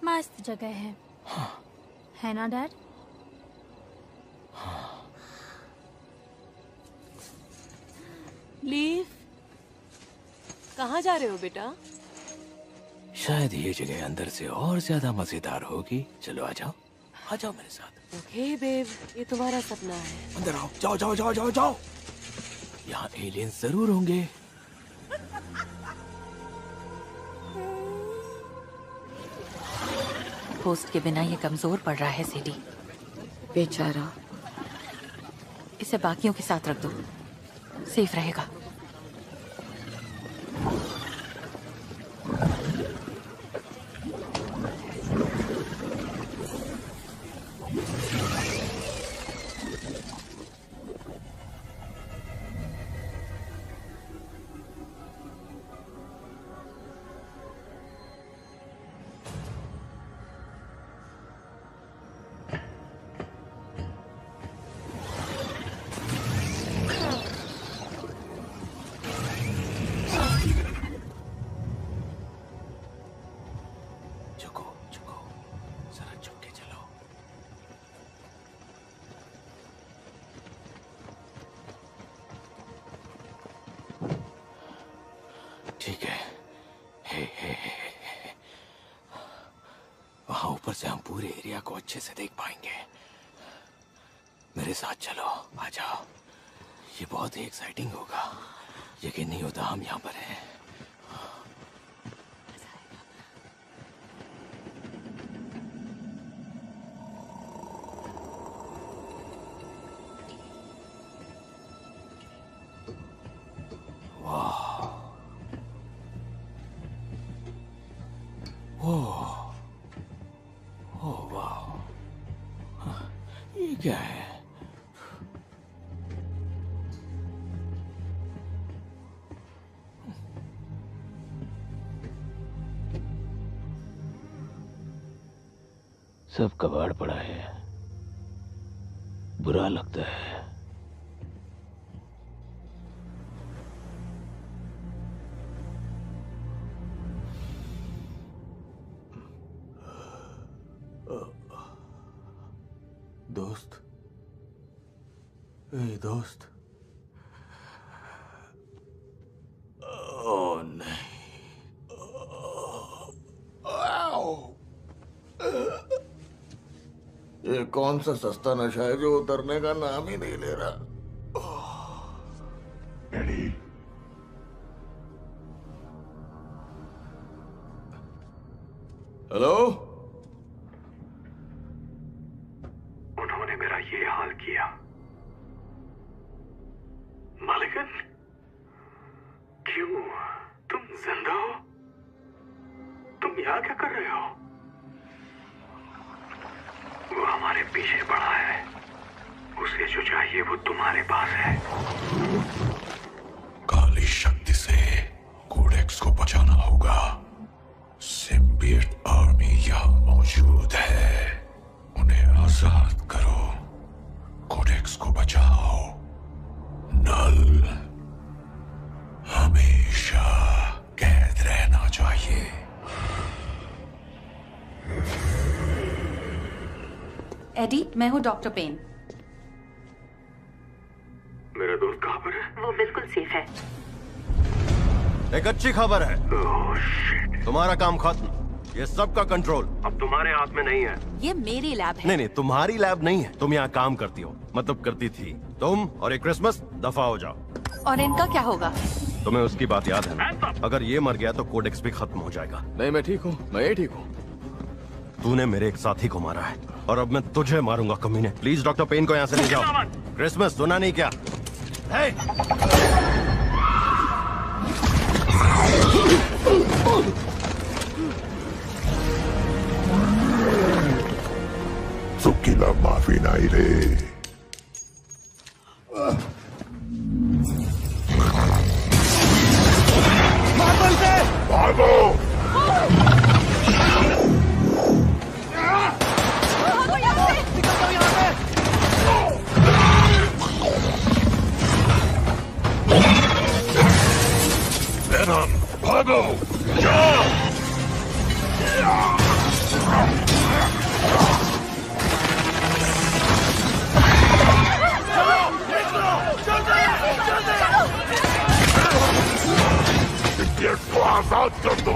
मस्त जगह है। है ना डैड? लीव, कहाँ जा रहे हो बेटा? शायद ये जगह अंदर से और ज्यादा मजेदार होगी। चलो आ जाओ, आ जाओ मेरे साथ। ओके बेब, ये तुम्हारा सपना है। अंदर आओ, जाओ जाओ जाओ जाओ जाओ। यहाँ एलियंस जरूर होंगे। होस्ट के बिना ये कमजोर पड़ रहा है सीडी। बेचारा। इसे बाकियों के साथ रख दो, सेफ रहेगा। ठीक है। वहां ऊपर से हम पूरे एरिया को अच्छे से देख पाएंगे। मेरे साथ चलो, आ जाओ। ये बहुत ही एक्साइटिंग होगा। यकीन नहीं होता हम यहाँ पर हैं। क्या है? सब कबाड़ पड़ा है, बुरा लगता है। दोस्त, ए दोस्त। ओह नहीं। ये कौन सा सस्ता नशा है जो उतरने का नाम ही नहीं ले रहा। हेलो? उन्होंने मेरा ये हाल किया। मालिकन, क्यों? तुम जिंदा हो? तुम यहाँ क्या कर रहे हो? वो हमारे पीछे पड़ा है। उसे जो चाहिए वो तुम्हारे पास है। काली शक्ति से कोडेक्स को बचाना होगा। सिम्बियट आर्मी यहाँ एडी, मैं हूँ डॉक्टर पेन। मेरा दोस्त कहाँ पर है? वो बिल्कुल सेफ है। एक अच्छी खबर है, तुम्हारा काम खत्म। ये सबका कंट्रोल अब तुम्हारे हाथ में नहीं है। ये मेरी लैब है। नहीं, तुम्हारी लैब नहीं है। तुम यहाँ काम करती हो, मतलब करती थी। तुम और एक क्रिसमस दफा हो जाओ। और इनका क्या होगा? तुम्हें उसकी बात याद है ना? अगर ये मर गया तो कोडेक्स भी खत्म हो जाएगा। नहीं, मैं ठीक हूँ, मैं ठीक हूँ। तूने मेरे एक साथी को मारा है और अब मैं तुझे मारूंगा कमीने। प्लीज डॉक्टर पेन को यहाँ से ले जाओ। क्रिसमस सुना नहीं क्या? Tsukila maafin नहीं रे। भागो! Venom, भागो! जाओ! गेट को आजाद कर दो।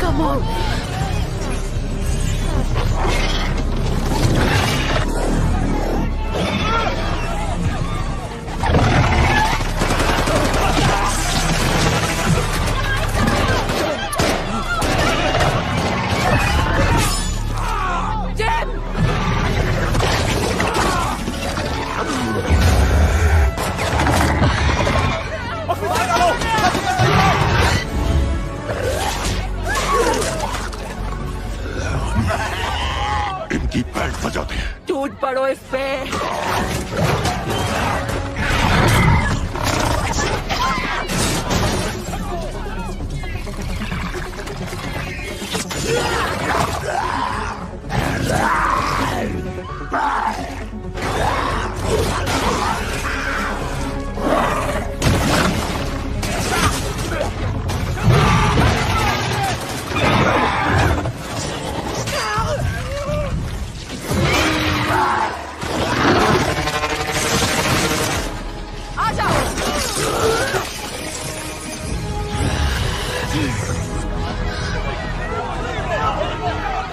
Come on. इनकी पैंट बजाते हैं। टूट पड़ो इस पे।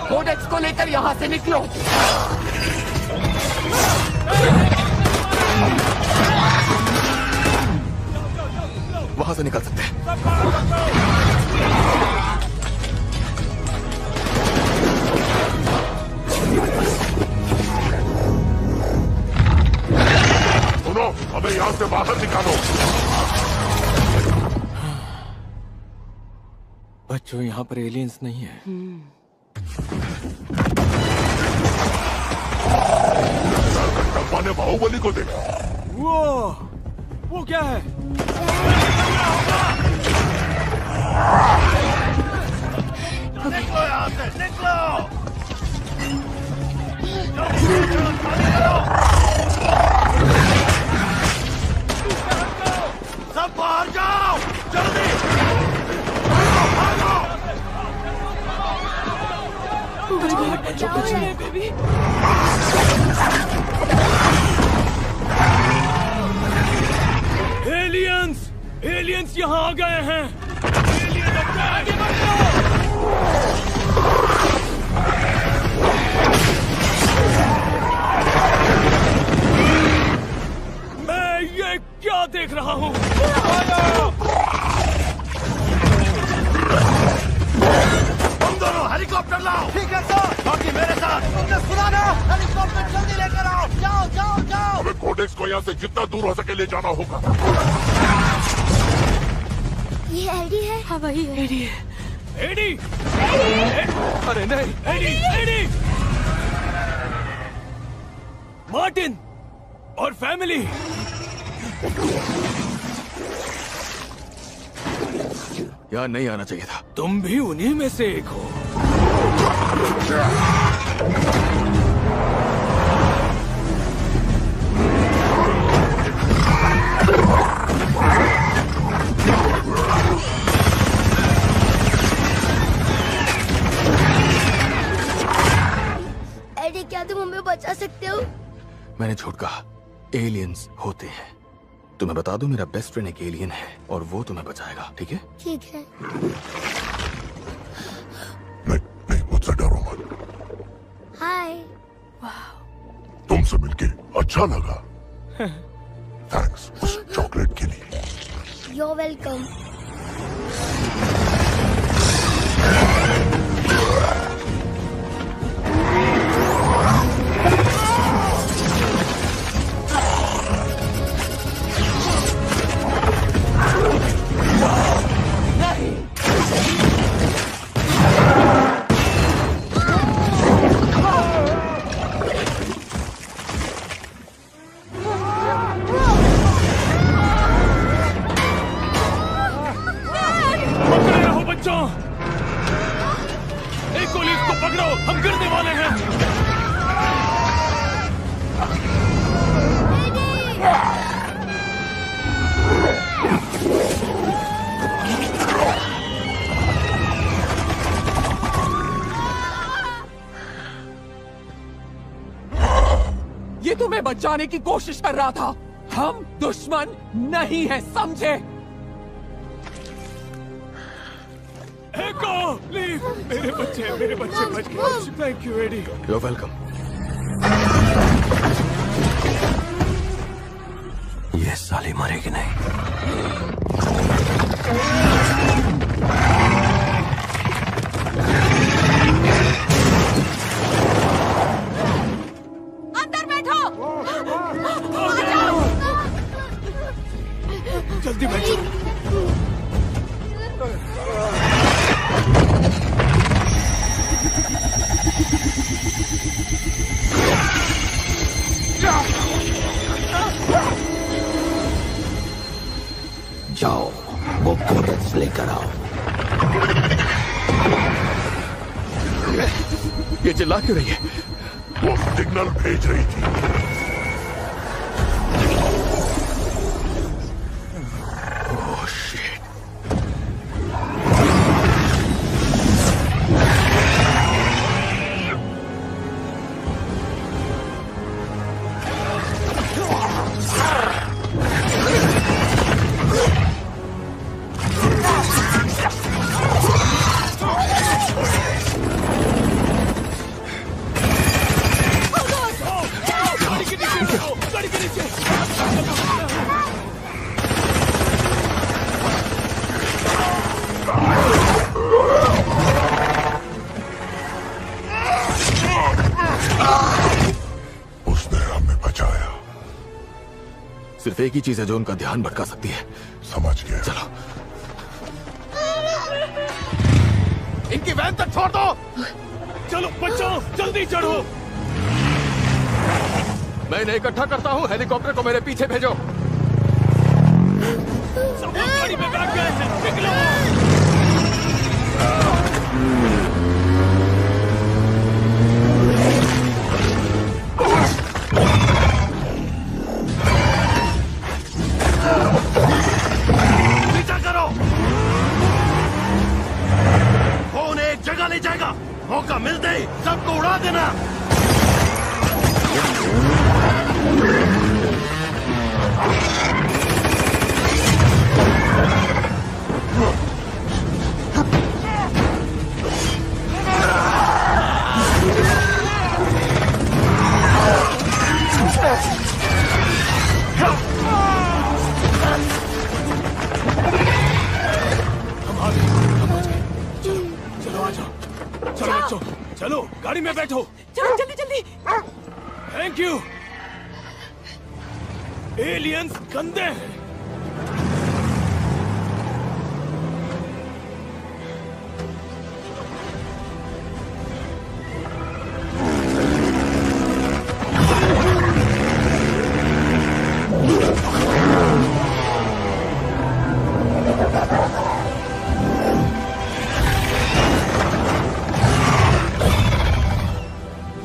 कोडेक्स को लेकर यहाँ से निकलो। वहां से निकल सकते हैं। सुनो, हमें यहाँ से बाहर निकालो। बच्चों, यहाँ पर एलियंस नहीं है। टप्पा ने बाहुबली को देखा। वो क्या है? निकलो यहाँ से, निकलो! सब बाहर जाओ, जल्दी! एलियंस! एलियंस यहाँ आ गए हैं! मैं ये क्या देख रहा हूँ? तुम दोनों हेलीकॉप्टर लाओ। ठीक है सर। बाकी मेरे साथ। तुमने सुना ना? हेलीकॉप्टर जल्दी लेकर आओ। जाओ जाओ जाओ। हमें कोडेक्स को यहाँ से जितना दूर हो सके ले जाना होगा। ये एडी है? हाँ वही है। एडी है। एडी! अरे नहीं, एडी! एडी! मार्टिन और फैमिली। यहाँ नहीं आना चाहिए था। तुम भी उन्हीं में से एक हो। तुम हमें बचा सकते हो? मैंने झूठ कहा। एलियंस होते हैं। तुम्हें बता दूं, मेरा बेस्ट फ्रेंड एक एलियन है और वो तुम्हें बचाएगा, ठीक है? ठीक है। नहीं, मुझसे डरो मत। हाय। तुमसे मिलके अच्छा लगा। थैंक्स उस चॉकलेट के लिए। You're welcome. एक गोली इसको पकड़ो, हम गिरने वाले हैं। ये तुम्हें बचाने की कोशिश कर रहा था। हम दुश्मन नहीं है, समझे? लीव, मेरे बच्चे बच गए। Thank you Eddie. You're welcome. ये साली मरेगी नहीं। अंदर बैठो। जल्दी बैठो। जाओ, वो कोडेक्स लेकर आओ। ये चिल्ला क्यों रही है? वो सिग्नल भेज रही थी। Oh shit. उसने हमें बचाया। सिर्फ एक ही चीज है जो उनका ध्यान भटका सकती है। समझ गया। चलो। इनकी वैन तक छोड़ दो। चलो बच्चों, जल्दी चढ़ो। मैं इन्हें इकट्ठा करता हूँ। हेलीकॉप्टर को मेरे पीछे भेजो। सब लोग गाड़ी में बैठ गए हैं। निकलो। पीछा करो। फोन एक जगह ले जाएगा। मौका मिलते ही सबको उड़ा देना। चलो बच्चों, चलो गाड़ी में बैठो। चलो जल्दी जल्दी। Thank you. एलियंस गंदे हैं।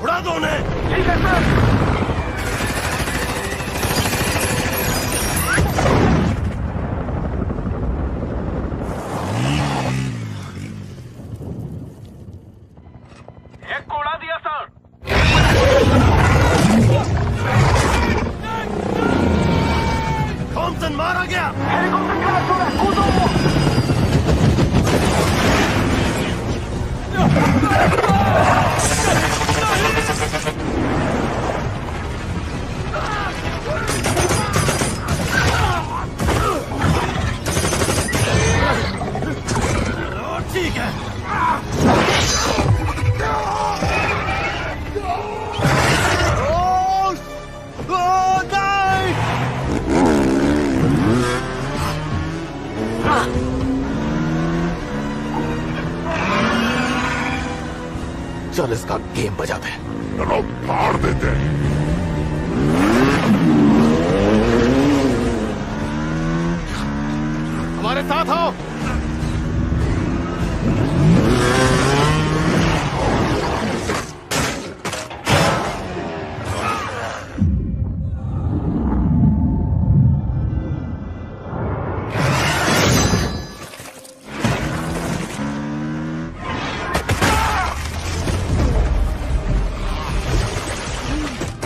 उड़ा दो उन्हें। ठीक है सर। एक को उड़ा दिया सर। दुश्मन मारा गया। हेलीकॉप्टर क्रैश हो रहा है, कूदो। ठीक है। चल इसका गेम बजाते हैं। चलो फाड़ देते हैं। हमारे साथ आओ।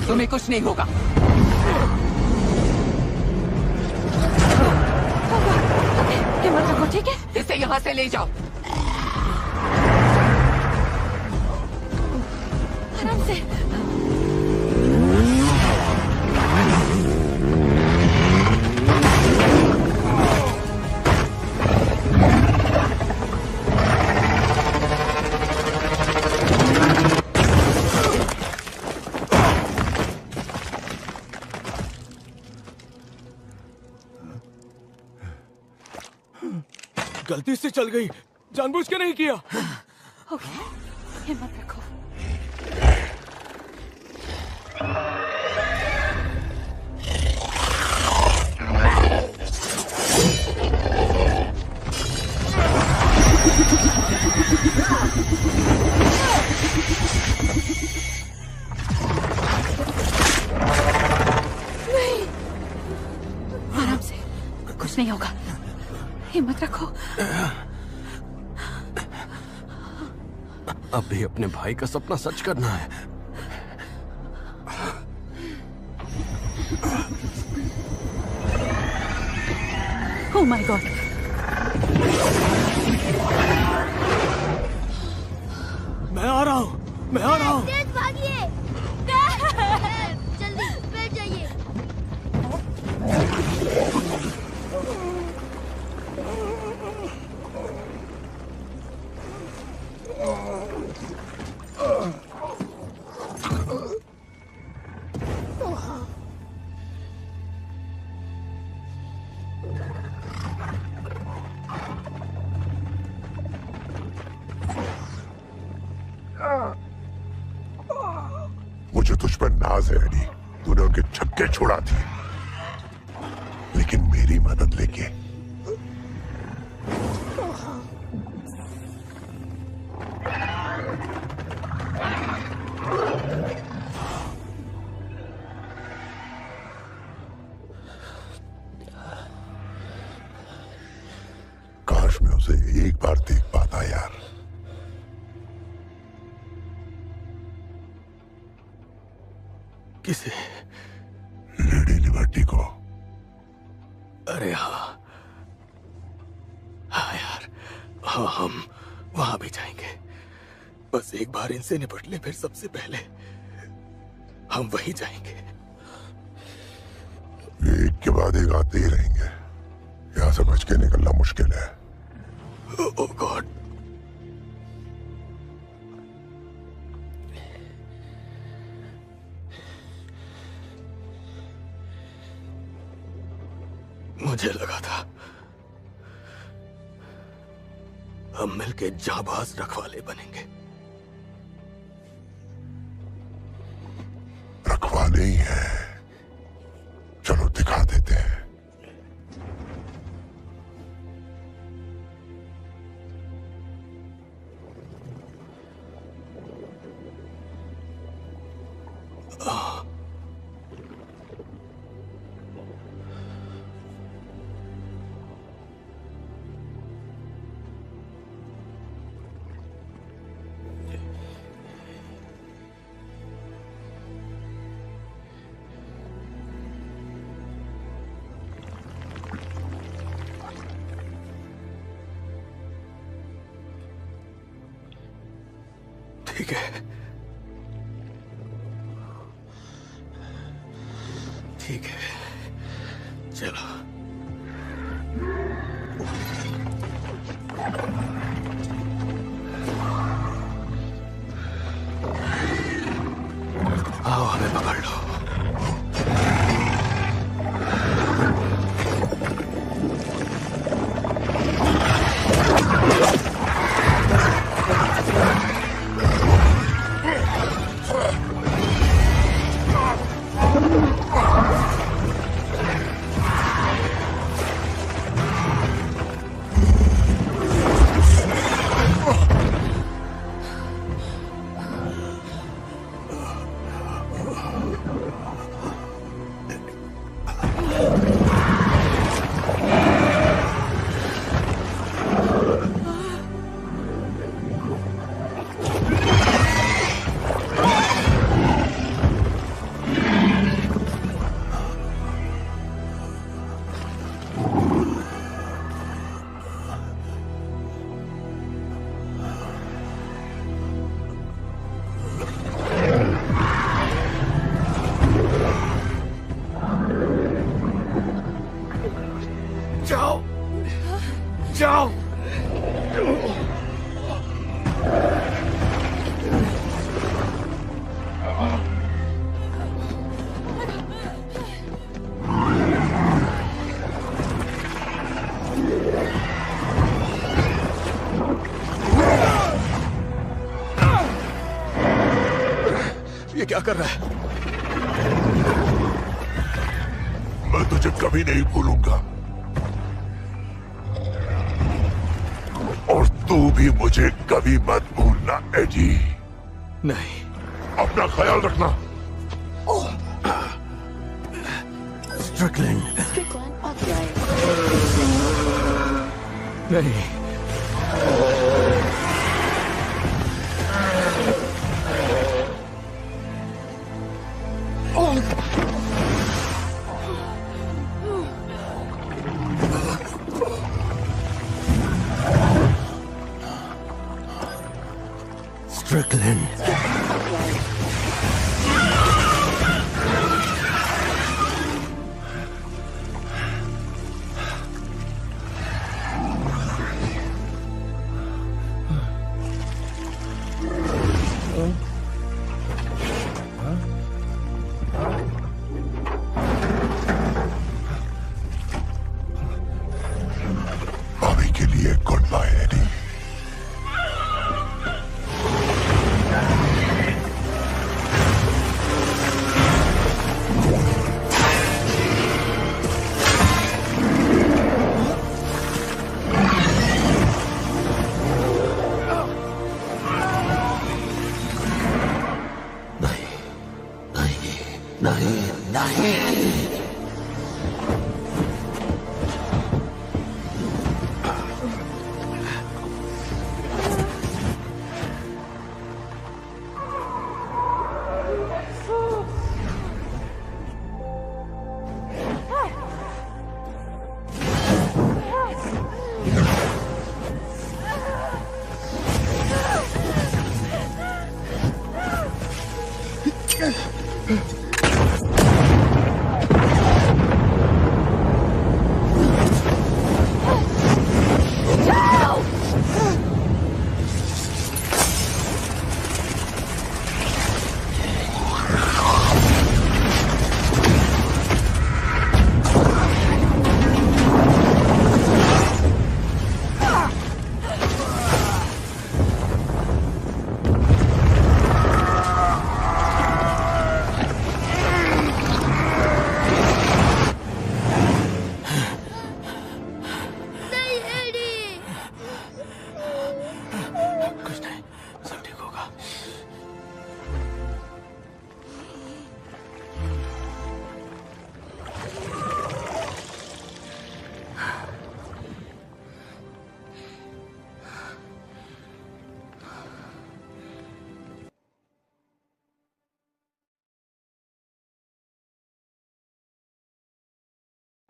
तुम्हें कुछ नहीं होगा। हिम्मत रखो, ठीक है? इसे यहाँ से ले जाओ। आराम से। गलती से चल गई, जानबूझ के नहीं किया। ओके, हिम्मत रखो। नहीं, आराम से, कुछ नहीं होगा। हिम्मत रखो। अब भी अपने भाई का सपना सच करना है। Oh my God. मैं आ रहा हूँ, मैं आ रहा हूँ। तेज भागिए। जल्दी बैठ जाइए। मुझे तुझ पर नाज है एडी। तूने उनके छक्के छोड़ा दिए, लेकिन मेरी मदद लेके काश मैं उसे एक बार देख पाता यार। किसे? लेडी लिबर्टी को। अरे हाँ हाँ यार, हाँ हम वहां भी जाएंगे। बस एक बार इनसे निपट ले, फिर सबसे पहले हम वहीं जाएंगे। ये एक के बाद एक आते ही रहेंगे। यहाँ से बच के निकलना मुश्किल है। ओह गॉड। मुझे लगा था हम मिलके जाबाज रखवाले बनेंगे। रखवाले ही हैं। चलो दिखा देते हैं। ठीक है, ठीक है, चलो। आओ, हमें पकड़ लो। जाओ, जाओ। ये क्या कर रहा है? मैं तुझे कभी नहीं भूलूंगा और तू भी मुझे कभी मत भूलना एडी। नहीं। अपना ख्याल रखना। स्ट्रिकलैंड। नहीं। Strickland. अभी के लिए गुड बाय एडी।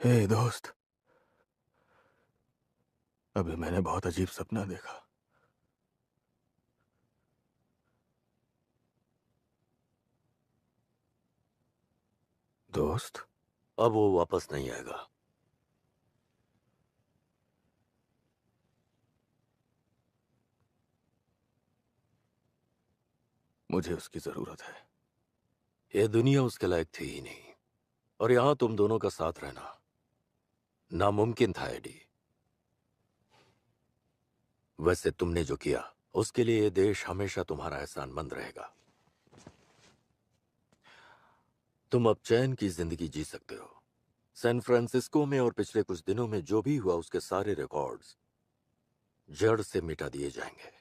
हे दोस्त, अभी मैंने बहुत अजीब सपना देखा। दोस्त? अब वो वापस नहीं आएगा। मुझे उसकी जरूरत है। ये दुनिया उसके लायक थी ही नहीं, और यहां तुम दोनों का साथ रहना नामुमकिन था एडी। वैसे तुमने जो किया उसके लिए ये देश हमेशा तुम्हारा एहसानमंद रहेगा। तुम अब चैन की जिंदगी जी सकते हो। सैन फ्रांसिस्को में और पिछले कुछ दिनों में जो भी हुआ उसके सारे रिकॉर्ड्स जड़ से मिटा दिए जाएंगे।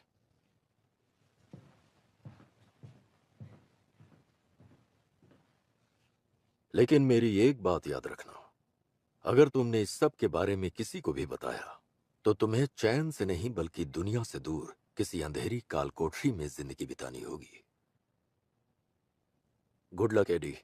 लेकिन मेरी एक बात याद रखना, अगर तुमने इस सब के बारे में किसी को भी बताया तो तुम्हें चैन से नहीं बल्कि दुनिया से दूर किसी अंधेरी कालकोठरी में जिंदगी बितानी होगी। Good luck Eddie.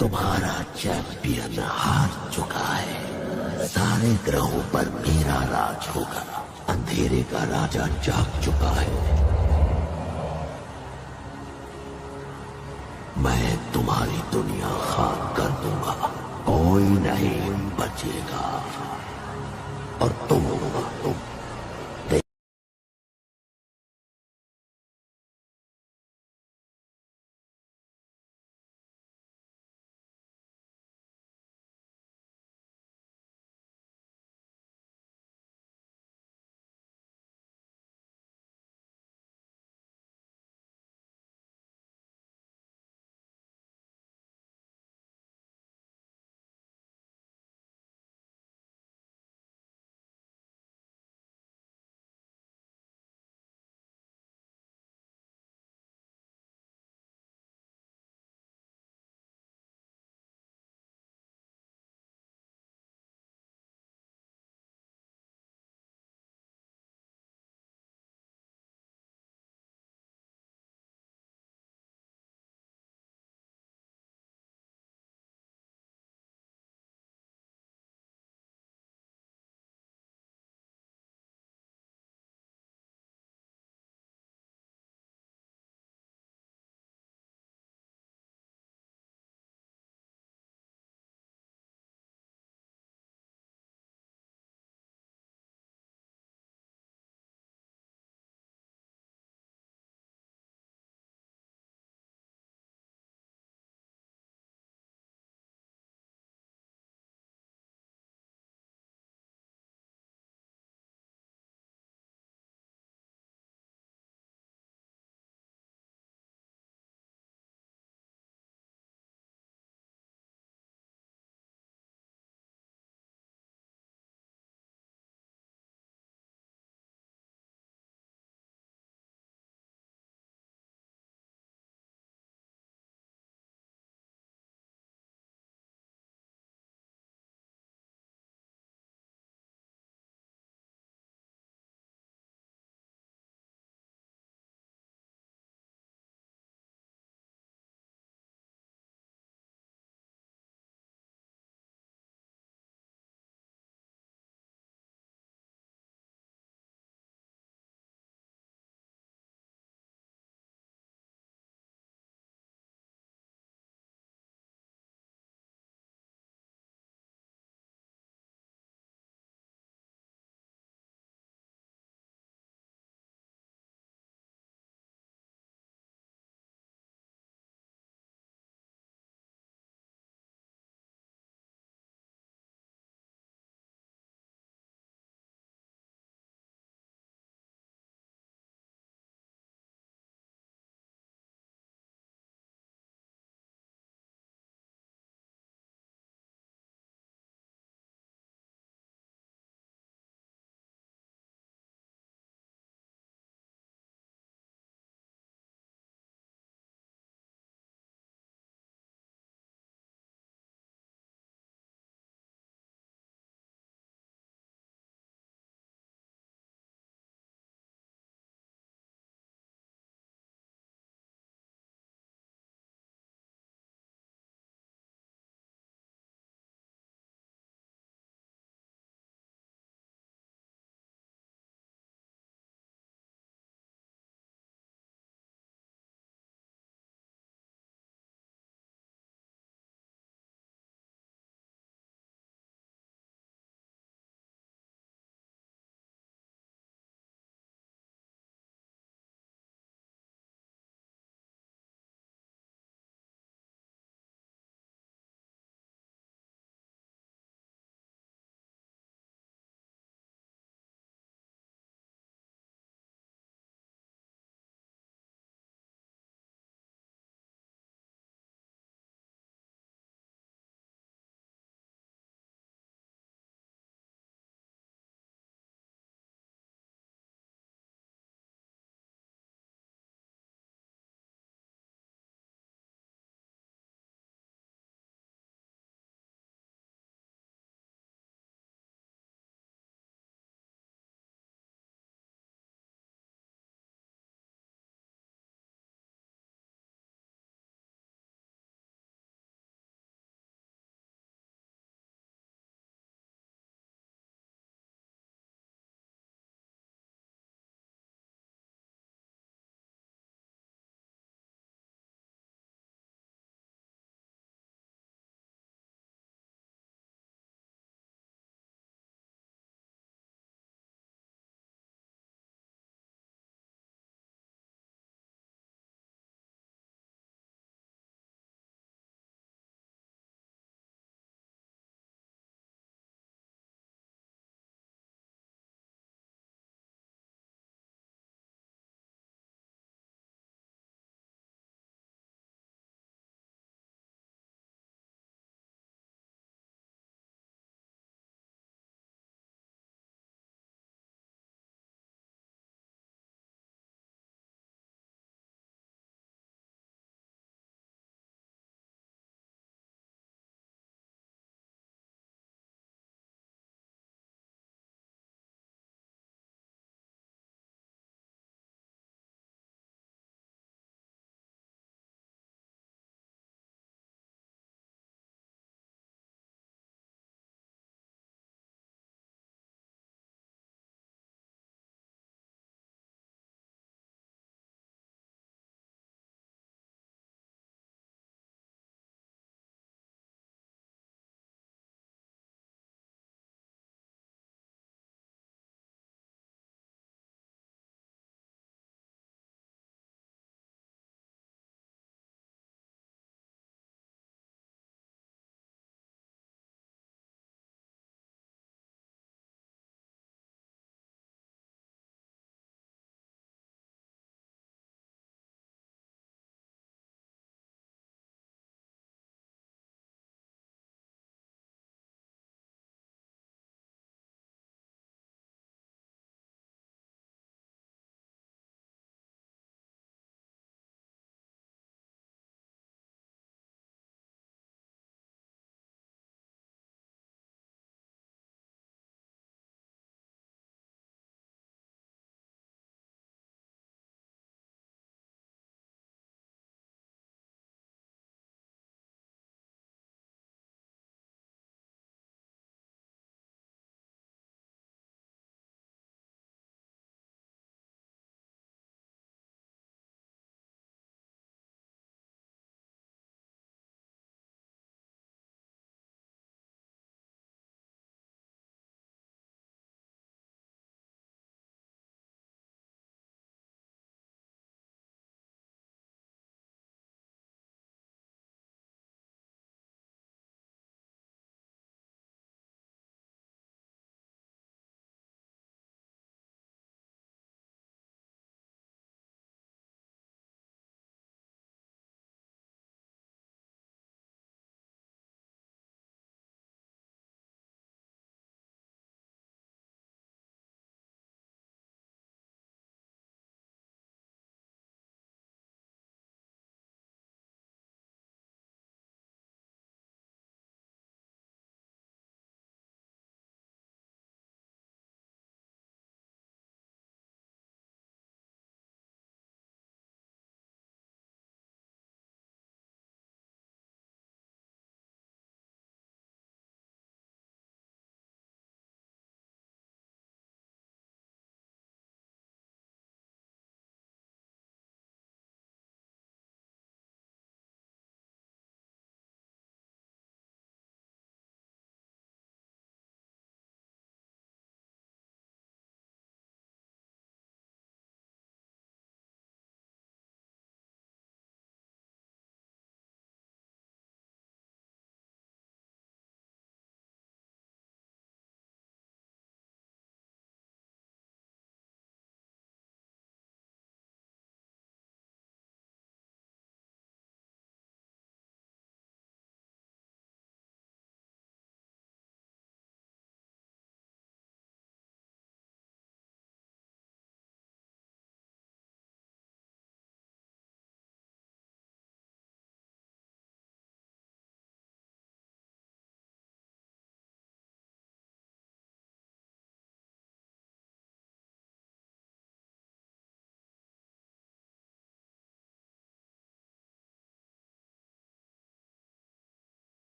तुम्हारा चैंपियन हार चुका है। सारे ग्रहों पर मेरा राज होगा। अंधेरे का राजा जाग चुका है। मैं तुम्हारी दुनिया खाक कर दूंगा। कोई नहीं बचेगा। और तुम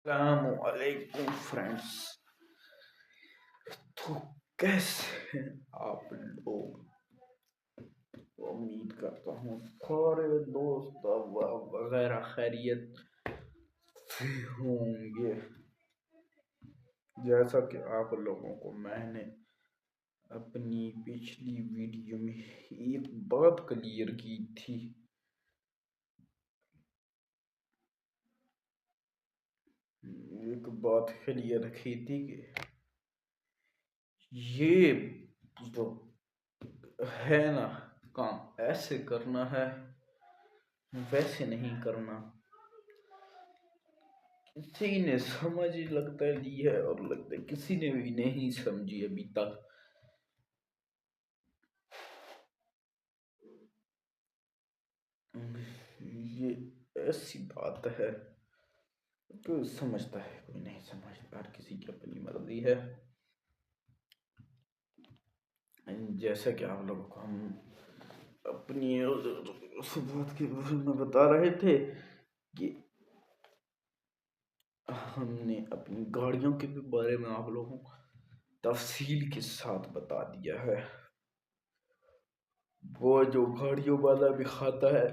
अस्सलामुअलैकुम फ्रेंड्स। तो कैसे हैं आप लोग? उम्मीद करता हूँ सारे दोस्त वगैरह खैरियत से होंगे। जैसा कि आप लोगों को मैंने अपनी पिछली वीडियो में एक बात क्लियर की थी, एक बात क्लियर रखी थी कि ये जो है ना काम ऐसे करना है, वैसे नहीं करना। किसी ने समझ लगता है ली है और लगता है किसी ने भी नहीं समझी अभी तक। ये ऐसी बात है, कोई समझता है कोई नहीं समझता, हर किसी की अपनी मर्जी है। जैसा कि आप लोगों को हम अपनी उस बात के बारे में बता रहे थे कि हमने अपनी गाड़ियों के बारे में आप लोगों को तफसील के साथ बता दिया है। वो जो गाड़ियों वाला भी खाता है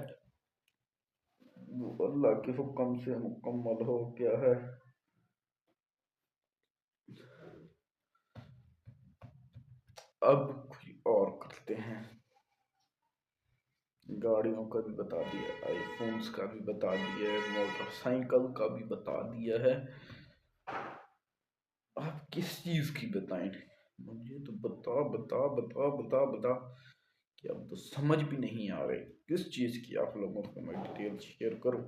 वो अल्लाह के हुक्म से मुकम्मल हो गया है। अब कोई और करते हैं। गाड़ियों का भी बता दिया, आईफोन्स का भी बता दिया है, मोटरसाइकिल का भी बता दिया है। आप किस चीज की बताएं? मुझे तो बता बता बता बता बता कि अब तो समझ भी नहीं आ रही किस चीज की आप लोगों को मैं डिटेल शेयर करूं।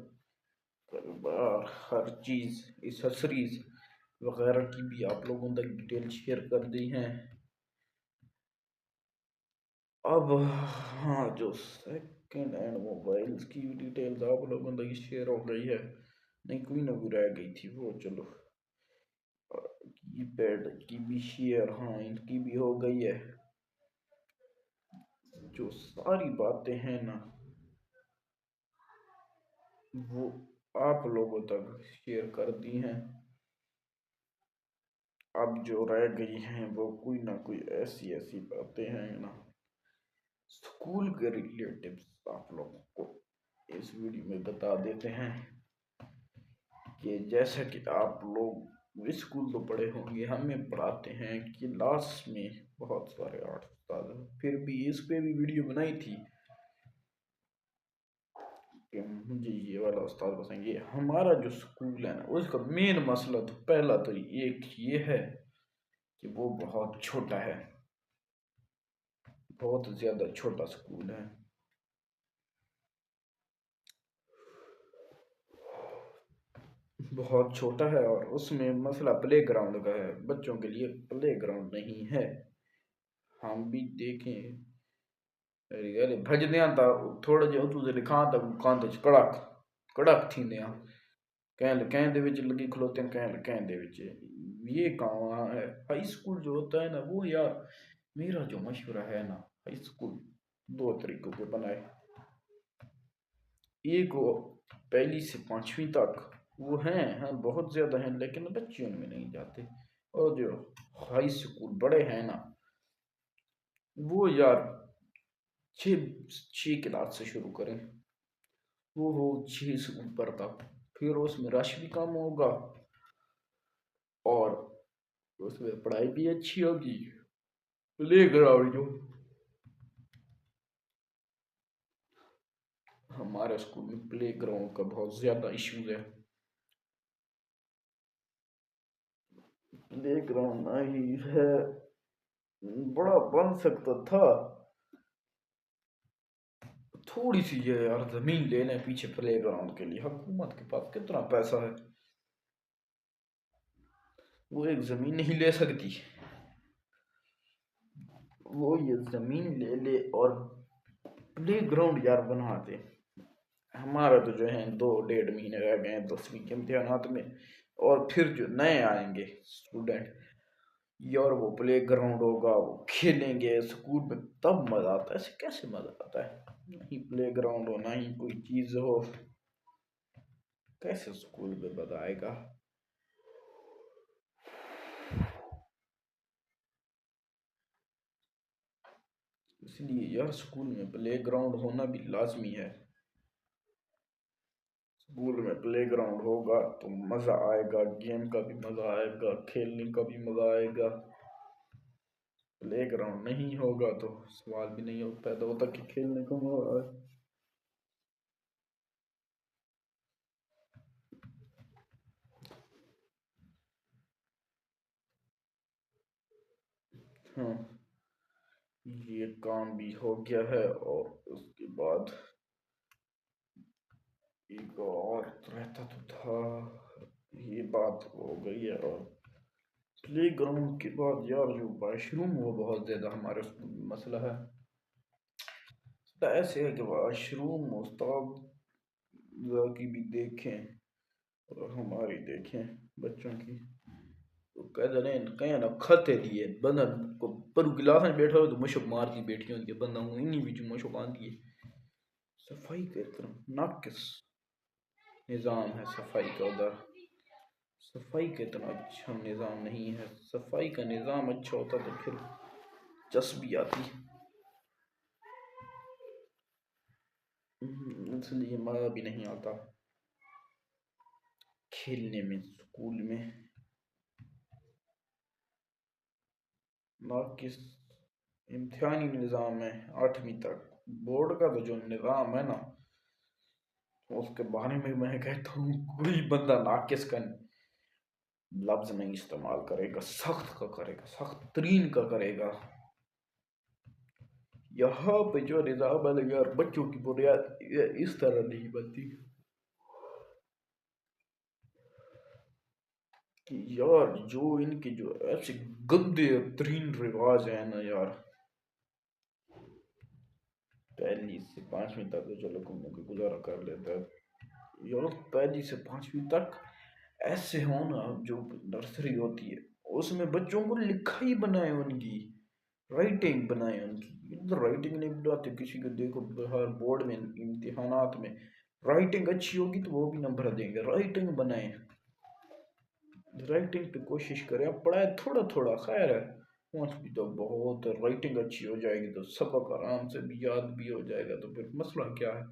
कई बार हर चीज एक्सेसरीज वगैरह की भी आप लोगों तक डिटेल शेयर कर दी है। अब हाँ, जो सेकंड हैंड मोबाइल्स की डिटेल्स आप लोगों तक शेयर हो गई है, नहीं कोई ना कोई रह गई थी वो, चलो कीपैड की भी शेयर हाँ इनकी भी हो गई है। जो सारी बातें हैं ना वो आप लोगों तक शेयर कर दी हैं। अब जो रह गई हैं वो कोई ना कोई ऐसी ऐसी बातें हैं ना स्कूल के रिलेटिव आप लोगों को इस वीडियो में बता देते हैं कि जैसा कि आप लोग स्कूल तो पढ़े होंगे, हमें पढ़ाते हैं कि क्लास में बहुत सारे आर्ट उस्ताद हैं। फिर भी इस पे भी वीडियो बनाई थी कि मुझे ये वाला उस्ताद पसंद। ये हमारा जो स्कूल है ना उसका मेन मसला तो पहला तो एक ये है कि वो बहुत छोटा है, बहुत ज्यादा छोटा स्कूल है। बहुत छोटा है और उसमें मसला प्ले ग्राउंड का है, बच्चों के लिए प्ले ग्राउंड नहीं है। हम भी देखें अरे भजदे था थोड़ा जिहा तुझे लिखा था कंध च कड़क कड़क थींदे कहें दे विच लगी खलोते कहें दे विच। ये कहाँ है हाई स्कूल जो होता है ना वो यार मेरा जो मशवरा है ना हाई स्कूल दो तरीकों के बनाए। एक वो पहली से पांचवी तक वो हैं बहुत ज्यादा हैं लेकिन बच्चे उनमें नहीं जाते। और जो हाई स्कूल बड़े हैं ना वो यार छः क्लास से शुरू करें, वो हो 6 से ऊपर तक, फिर उसमें रश भी कम होगा और उसमें पढ़ाई भी अच्छी होगी। प्ले ग्राउंड जो हमारे स्कूल में प्ले ग्राउंड का बहुत ज्यादा इश्यूज है। प्ले ग्राउंड नहीं है, बड़ा बन सकता था, थोड़ी सी है यार जमीन ले लें पीछे प्ले ग्राउंड के लिए। हुकूमत के पास कितना पैसा है, वो एक जमीन नहीं ले सकती, वो ये जमीन ले ले और प्ले ग्राउंड यार बना दे। हमारा तो जो है 2-1.5 महीने रह गए हैं 10वीं के इम्तिहानात में और फिर जो नए आएंगे स्टूडेंट यार वो प्ले ग्राउंड होगा, वो खेलेंगे स्कूल में, तब मजा आता है। ऐसे कैसे मजा आता है, नहीं प्ले ग्राउंड हो ना ही कोई चीज हो, कैसे स्कूल में मजा आएगा। इसलिए यार स्कूल में प्ले ग्राउंड होना भी लाजमी है। स्कूल में प्ले ग्राउंड होगा तो मजा आएगा, गेम का भी मजा आएगा, खेलने का भी मजा आएगा। प्ले ग्राउंड नहीं होगा तो सवाल भी नहीं पैदा होता कि खेलने का मजा आए। हाँ ये काम भी हो गया है और उसके बाद एक और रहता तो था, ये बात हो गई है। और प्ले ग्राउंड के बाद यार जो वॉशरूम वो बहुत ज्यादा हमारे मसला है। तो ऐसे है कि वॉशरूम उस्ताद की भी देखें और हमारी देखें बच्चों की, तो कह ना खते लिए बंदा को पर गिलास में बैठा हो तो मुशक मार की बैठी होती है, बंदा हूँ इन्हीं बीच मुशक आती है। सफाई का इतना नाकिस निज़ाम है सफाई का, उधर सफाई का इतना अच्छा निज़ाम नहीं है। सफाई का निज़ाम अच्छा होता तो फिर चस्बी आती, इसलिए मज़ा भी नहीं आता खेलने में स्कूल में। नाकिस इम्तिहानी निज़ाम है 8वीं तक, बोर्ड का तो जो निज़ाम है ना उसके बारे में मैं कहता हूँ कोई बंदा नाकिस का लफ्ज नहीं इस्तेमाल करेगा, सख्त का करेगा, सख्त तरीन का करेगा। यहाँ पे जो निज़ाम है यार बच्चों की बुनियाद इस तरह नहीं बनती कि यार जो इनके जो ऐसे गंदे तरीन रिवाज है ना यार, पहली से 5वीं तक तो चलो गुजारा कर लेता है यार, पहली से 5वीं तक ऐसे हो ना, जो नर्सरी होती है उसमें बच्चों को लिखाई बनाए उनकी राइटिंग बनाए उनकी, इधर राइटिंग नहीं बनाते किसी को। देखो हर बोर्ड में इम्तिहानात में राइटिंग अच्छी होगी तो वो भी नंबर देंगे। राइटिंग बनाए, राइटिंग पे कोशिश करें। अब पढ़ाए थोड़ा थोड़ा खैर है, पहुँच भी तो बहुत। राइटिंग अच्छी हो जाएगी तो सबक आराम से भी याद भी हो जाएगा, तो फिर मसला क्या है।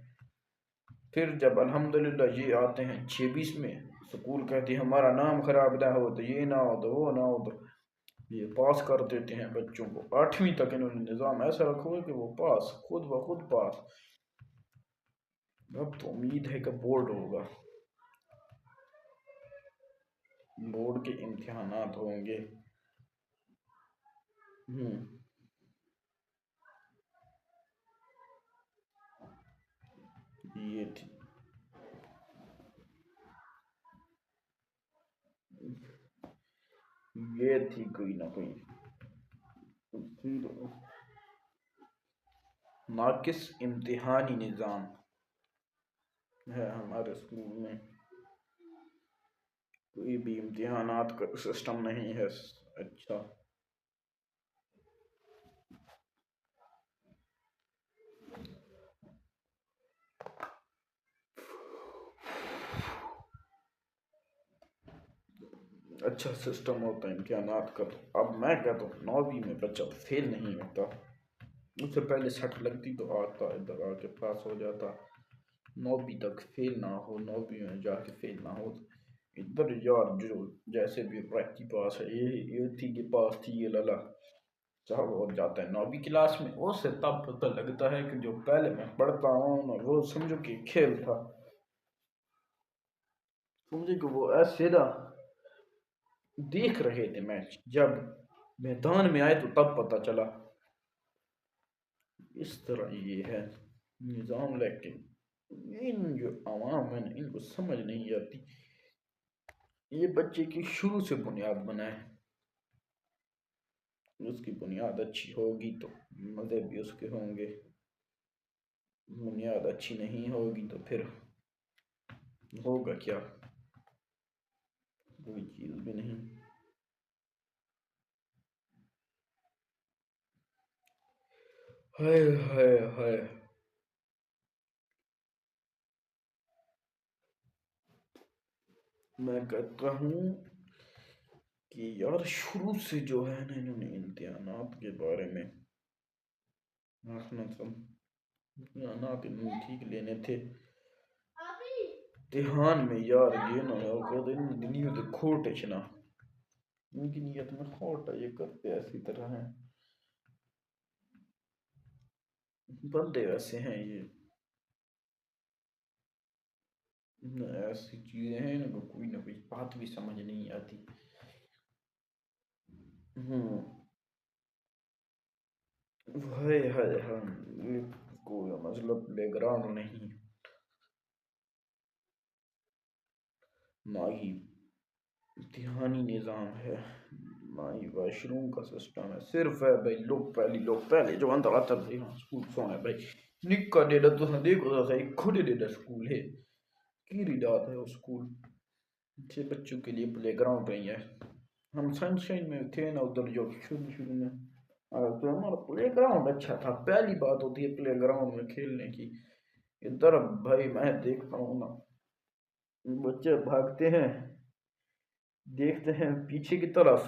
फिर जब अल्हम्दुलिल्लाह ये आते हैं 26 में, स्कूल कहती है हमारा नाम खराब ना हो, तो ये ना हो तो वो ना हो, तो ये पास कर देते हैं बच्चों को। 8वीं तक इन्होंने निज़ाम ऐसा रखा हुआ है कि वो पास, खुद ब खुद पास। अब तो उम्मीद है कि बोर्ड होगा, बोर्ड के इम्तिहानात होंगे। ये थी कोई ना कोई नाकिस इम्तिहानी निज़ाम है हमारे स्कूल में। कोई भी इम्तिहानात का सिस्टम नहीं है अच्छा। अच्छा सिस्टम होता है इम्तिहानात का। अब मैं कहता हूँ 9वीं में बच्चा फेल नहीं होता, उससे पहले सट लगती तो आता इधर आके पास हो जाता। 9वीं तक फेल ना हो, 9वीं में जाके फेल ना हो। इधर यार जो जैसे भी रैंक पास है, ये थी के पास थी, ये लला साहब हो जाता है 9वीं क्लास में। उससे तब पता लगता है कि जो पहले मैं पढ़ता हूँ वो समझो कि खेल था, समझे कि वो ऐसे ना देख रहे थे मैच, जब मैदान में आए तो तब पता चला। इस तरह ये है निज़ाम। लेकिन इन जो आवाम है इनको समझ नहीं आती। ये बच्चे की शुरू से बुनियाद बनाए, उसकी बुनियाद अच्छी होगी तो मज़े भी उसके होंगे। बुनियाद अच्छी नहीं होगी तो फिर होगा क्या, कोई चीज़ भी नहीं। हाय हाय हाय। मैं कहता हूँ कि यार शुरू से जो है ना इन्होंने इम्तिहानात के बारे में इम्तिहानात इन्होंने ठीक लेने थे। इम्तिहान में यार ये ना हो नीयत खोट है ना, इनकी नीयत में खोट है, ये करते ऐसी तरह हैं, बंदे वैसे हैं ये। ऐसी चीजें हैं इनको कोई ना कोई बात भी समझ नहीं आती। हाय हाय हाय। कोई मतलब बैकग्राउंड नहीं, ना ही इम्तिहानी निज़ाम है, ना ही वॉशरूम का सिस्टम है। सिर्फ है भाई लोग पहले जो अंदर आता भाई हाँ स्कूल सोना है भाई निक्का डेढ़ तो देखो तो सही खुद डेढ़ स्कूल है की रिदात है वो स्कूल। अच्छे बच्चों के लिए प्ले ग्राउंड नहीं है। हम सनशाइन में थे ना उधर जो शुरू में, तो हमारा प्ले ग्राउंड अच्छा था। पहली बात होती है प्ले ग्राउंड में खेलने की। इधर भाई मैं देखता हूँ ना बच्चे भागते हैं, देखते हैं पीछे की तरफ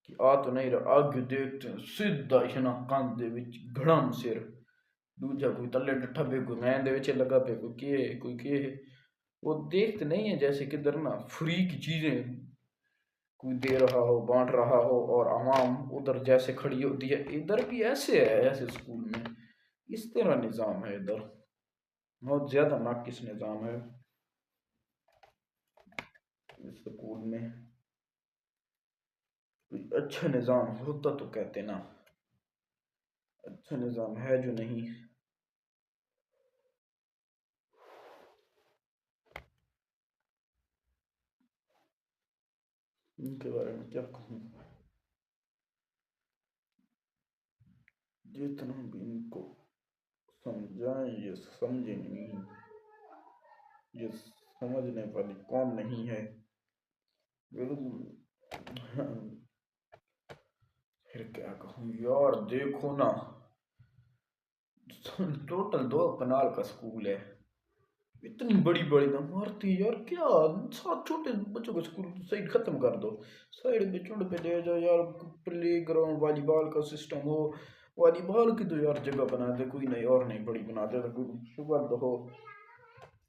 कि आ तो नहीं रहा, आगे देखते हैं सीधा इतना कंध दे विच घड़म सिर, दूजा कोई तले डठा पे कोई मैं दे विच लगा पे कोई के वो देखते नहीं है जैसे किधर ना फ्री की चीजें कोई दे रहा हो बांट रहा हो और आवाम उधर जैसे खड़ी होती है। इधर भी ऐसे है, ऐसे स्कूल में इस तरह निज़ाम है। इधर बहुत ज्यादा नाकिस निज़ाम है इस स्कूल में। कोई अच्छा निज़ाम होता तो कहते ना, अच्छा निज़ाम है जो नहीं। इनके बारे में क्या कहूँ, जितना भी इनको समझाएं ये समझे नहीं, ये समझने वाली कौम नहीं है। फिर क्या कहूँ। यार देखो ना, टोटल 2 कनाल का स्कूल है। इतनी बड़ी बड़ी ना मारती यार, क्या 7 छोटे बच्चों का स्कूल साइड खत्म कर दो, साइड में चुंड पे ले जाओ यार। प्ले ग्राउंड वॉलीबॉल का सिस्टम हो, वॉलीबॉल की तो यार जगह बना दे, कोई नहीं और नहीं बड़ी बना दे, तो कोई शुगर तो हो।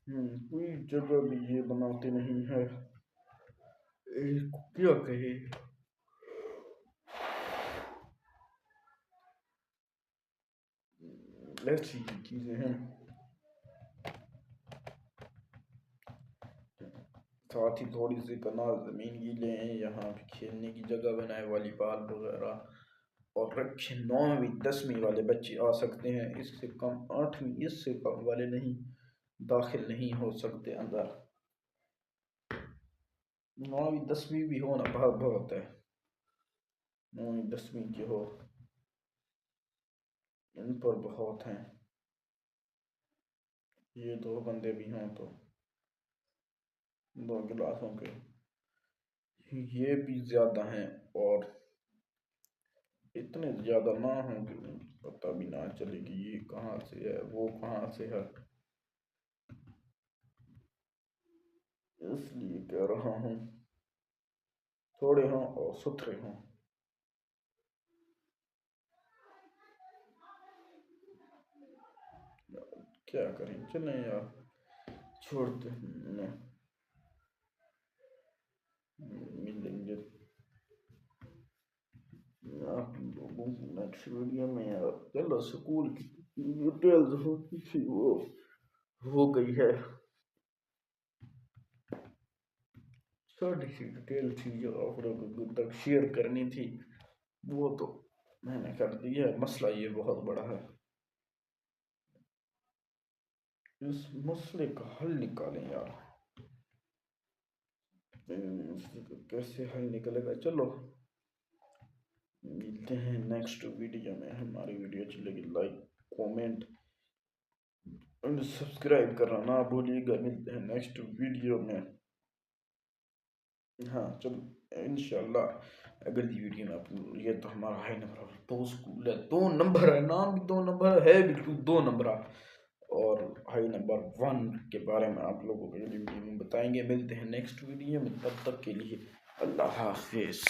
कोई जगह भी ये बनाते नहीं है, क्या कहे। ऐसी चीजें हैं। साथ ही थोड़ी सी कनाल जमीन गीले हैं, यहाँ पे खेलने की जगह बनाए वॉलीबॉल वगैरह, और रखे 9वीं 10वीं वाले बच्चे आ सकते हैं, इससे कम 8वीं इससे कम वाले नहीं दाखिल नहीं हो सकते अंदर। 9वीं 10वीं भी होना बहुत बहुत है, 9वीं 10वीं के हो, इन पर बहुत हैं। ये 2 बंदे भी हों तो 2 गिलासों के, ये भी ज्यादा हैं, और इतने ज्यादा ना हों कि पता भी ना चले कि ये कहाँ से है वो कहाँ से है, इसलिए कह रहा हूँ थोड़े हों और सुथरे हों। क्या करें, चलें यार, छोड़ते हैं, मिलेंगे आप लोगों को नेक्स्ट वीडियो में यार। चलो स्कूल की डिटेल्स होती थी वो हो गई है, छोटी सी डिटेल थी जो आप लोगों तक शेयर करनी थी, वो तो मैंने कर दी है। मसला ये बहुत बड़ा है, इस मसले का हल निकालें यार, कैसे हल निकलेगा। चलो मिलते हैं नेक्स्ट वीडियो में। हमारी वीडियो चलेगी, लाइक कमेंट और सब्सक्राइब करना ना भूलिएगा। मिलते हैं नेक्स्ट वीडियो में। हाँ चलो इंशाल्लाह अगली वीडियो में आप। ये तो हमारा हाई नंबर 2 स्कूल है, 2 नंबर है, नाम भी 2 नंबर है, बिल्कुल 2 नंबर, और हाई नंबर 1 के बारे में आप लोगों को अगली वीडियो में बताएंगे। मिलते हैं नेक्स्ट वीडियो में, तब तक के लिए अल्लाह हाफिज।